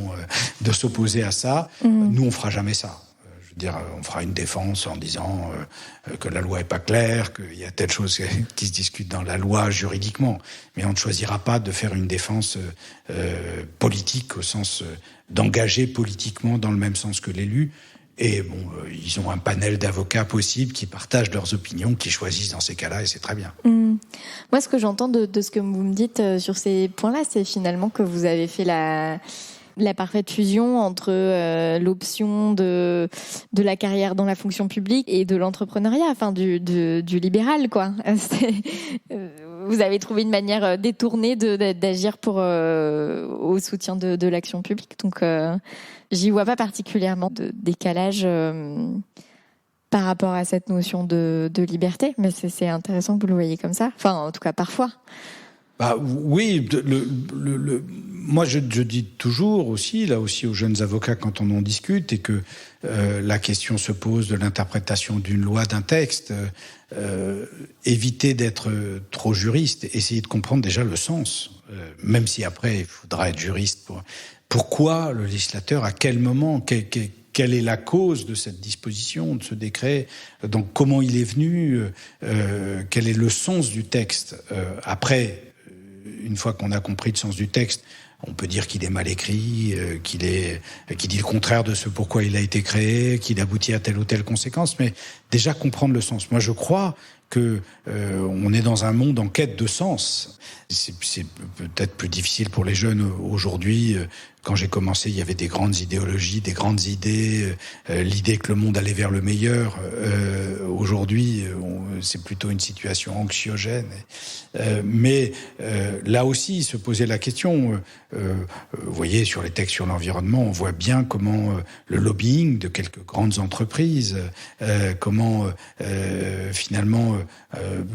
de s'opposer à ça. Nous, on fera jamais ça. Je veux dire, on fera une défense en disant que la loi est pas claire, qu'il y a telle chose qui se discute dans la loi juridiquement. Mais on ne choisira pas de faire une défense politique au sens d'engager politiquement dans le même sens que l'élu. Et ils ont un panel d'avocats possibles qui partagent leurs opinions, qui choisissent dans ces cas-là, et c'est très bien. Moi, ce que j'entends de ce que vous me dites sur ces points-là, c'est finalement que vous avez fait la parfaite fusion entre l'option de la carrière dans la fonction publique et de l'entrepreneuriat, enfin du libéral, quoi. vous avez trouvé une manière détournée d'agir au soutien de l'action publique. Donc, j'y vois pas particulièrement de décalage par rapport à cette notion de liberté, mais c'est intéressant que vous le voyez comme ça. Enfin, en tout cas, parfois. Oui, moi je dis toujours aussi, là aussi aux jeunes avocats quand on en discute, et que la question se pose de l'interprétation d'une loi, d'un texte, éviter d'être trop juriste, essayer de comprendre déjà le sens, même si après il faudra être juriste. Pourquoi le législateur, à quel moment, quelle est la cause de cette disposition, de ce décret, donc comment il est venu, quel est le sens du texte. Après, une fois qu'on a compris le sens du texte, on peut dire qu'il est mal écrit, qu'il dit le contraire de ce pourquoi il a été créé, qu'il aboutit à telle ou telle conséquence, mais déjà comprendre le sens. Moi, je crois que on est dans un monde en quête de sens. C'est peut-être plus difficile pour les jeunes aujourd'hui. Quand j'ai commencé, il y avait des grandes idéologies, des grandes idées, l'idée que le monde allait vers le meilleur. Aujourd'hui, c'est plutôt une situation anxiogène. Mais là aussi, se poser la question, vous voyez, sur les textes sur l'environnement, on voit bien comment le lobbying de quelques grandes entreprises, comment finalement,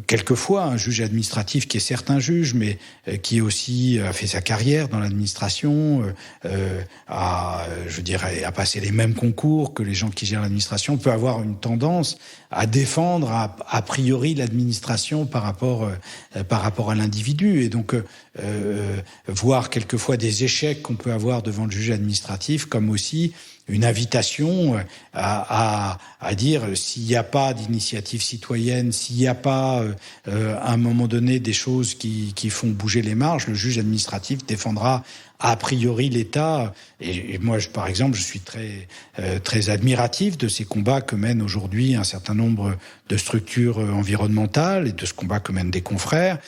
quelquefois, un juge administratif qui est certes un juge, mais qui aussi a fait sa carrière dans l'administration, à passer les mêmes concours que les gens qui gèrent l'administration, peut avoir une tendance à défendre a priori l'administration par rapport à l'individu, et donc voir quelquefois des échecs qu'on peut avoir devant le juge administratif comme aussi une invitation à dire s'il n'y a pas d'initiative citoyenne, s'il n'y a pas à un moment donné des choses qui font bouger les marges, le juge administratif défendra a priori l'État. Et moi, par exemple, je suis très admiratif de ces combats que mènent aujourd'hui un certain nombre de structures environnementales et de ce combat que mènent des confrères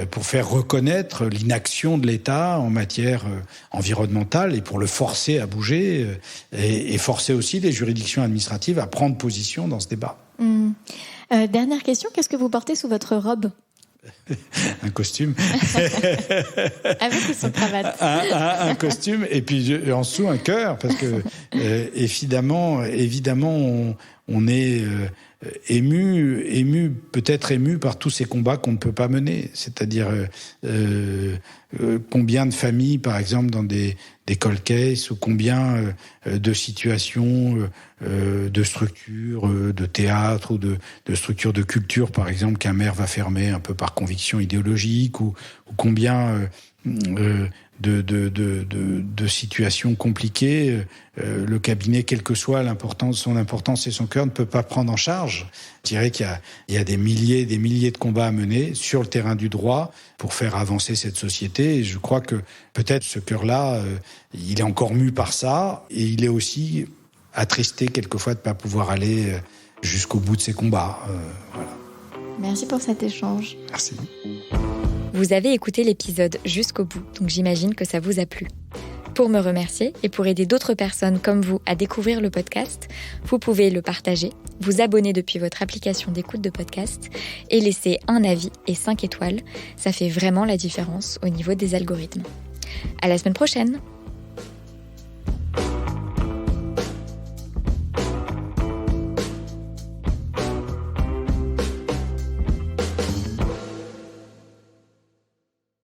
pour faire reconnaître l'inaction de l'État en matière environnementale et pour le forcer à bouger et forcer aussi les juridictions administratives à prendre position dans ce débat. Dernière question, qu'est-ce que vous portez sous votre robe ? Un costume. Avec ou sans cravate. Un costume, et puis en dessous un cœur, parce que évidemment on est peut-être ému par tous ces combats qu'on ne peut pas mener. C'est-à-dire combien de familles, par exemple, dans des cold cases, ou combien de situations, de structures, de théâtre ou de structures de culture, par exemple, qu'un maire va fermer un peu par conviction idéologique, ou combien de situations compliquées, le cabinet, quelle que soit son importance et son cœur, ne peut pas prendre en charge. Je dirais qu'il y a des milliers de combats à mener sur le terrain du droit pour faire avancer cette société. Et je crois que peut-être ce cœur-là, il est encore mu par ça, et il est aussi attristé quelquefois de ne pas pouvoir aller jusqu'au bout de ses combats. Voilà. Merci pour cet échange. Merci. Vous avez écouté l'épisode jusqu'au bout, donc j'imagine que ça vous a plu. Pour me remercier et pour aider d'autres personnes comme vous à découvrir le podcast, vous pouvez le partager, vous abonner depuis votre application d'écoute de podcast et laisser un avis et 5 étoiles. Ça fait vraiment la différence au niveau des algorithmes. À la semaine prochaine!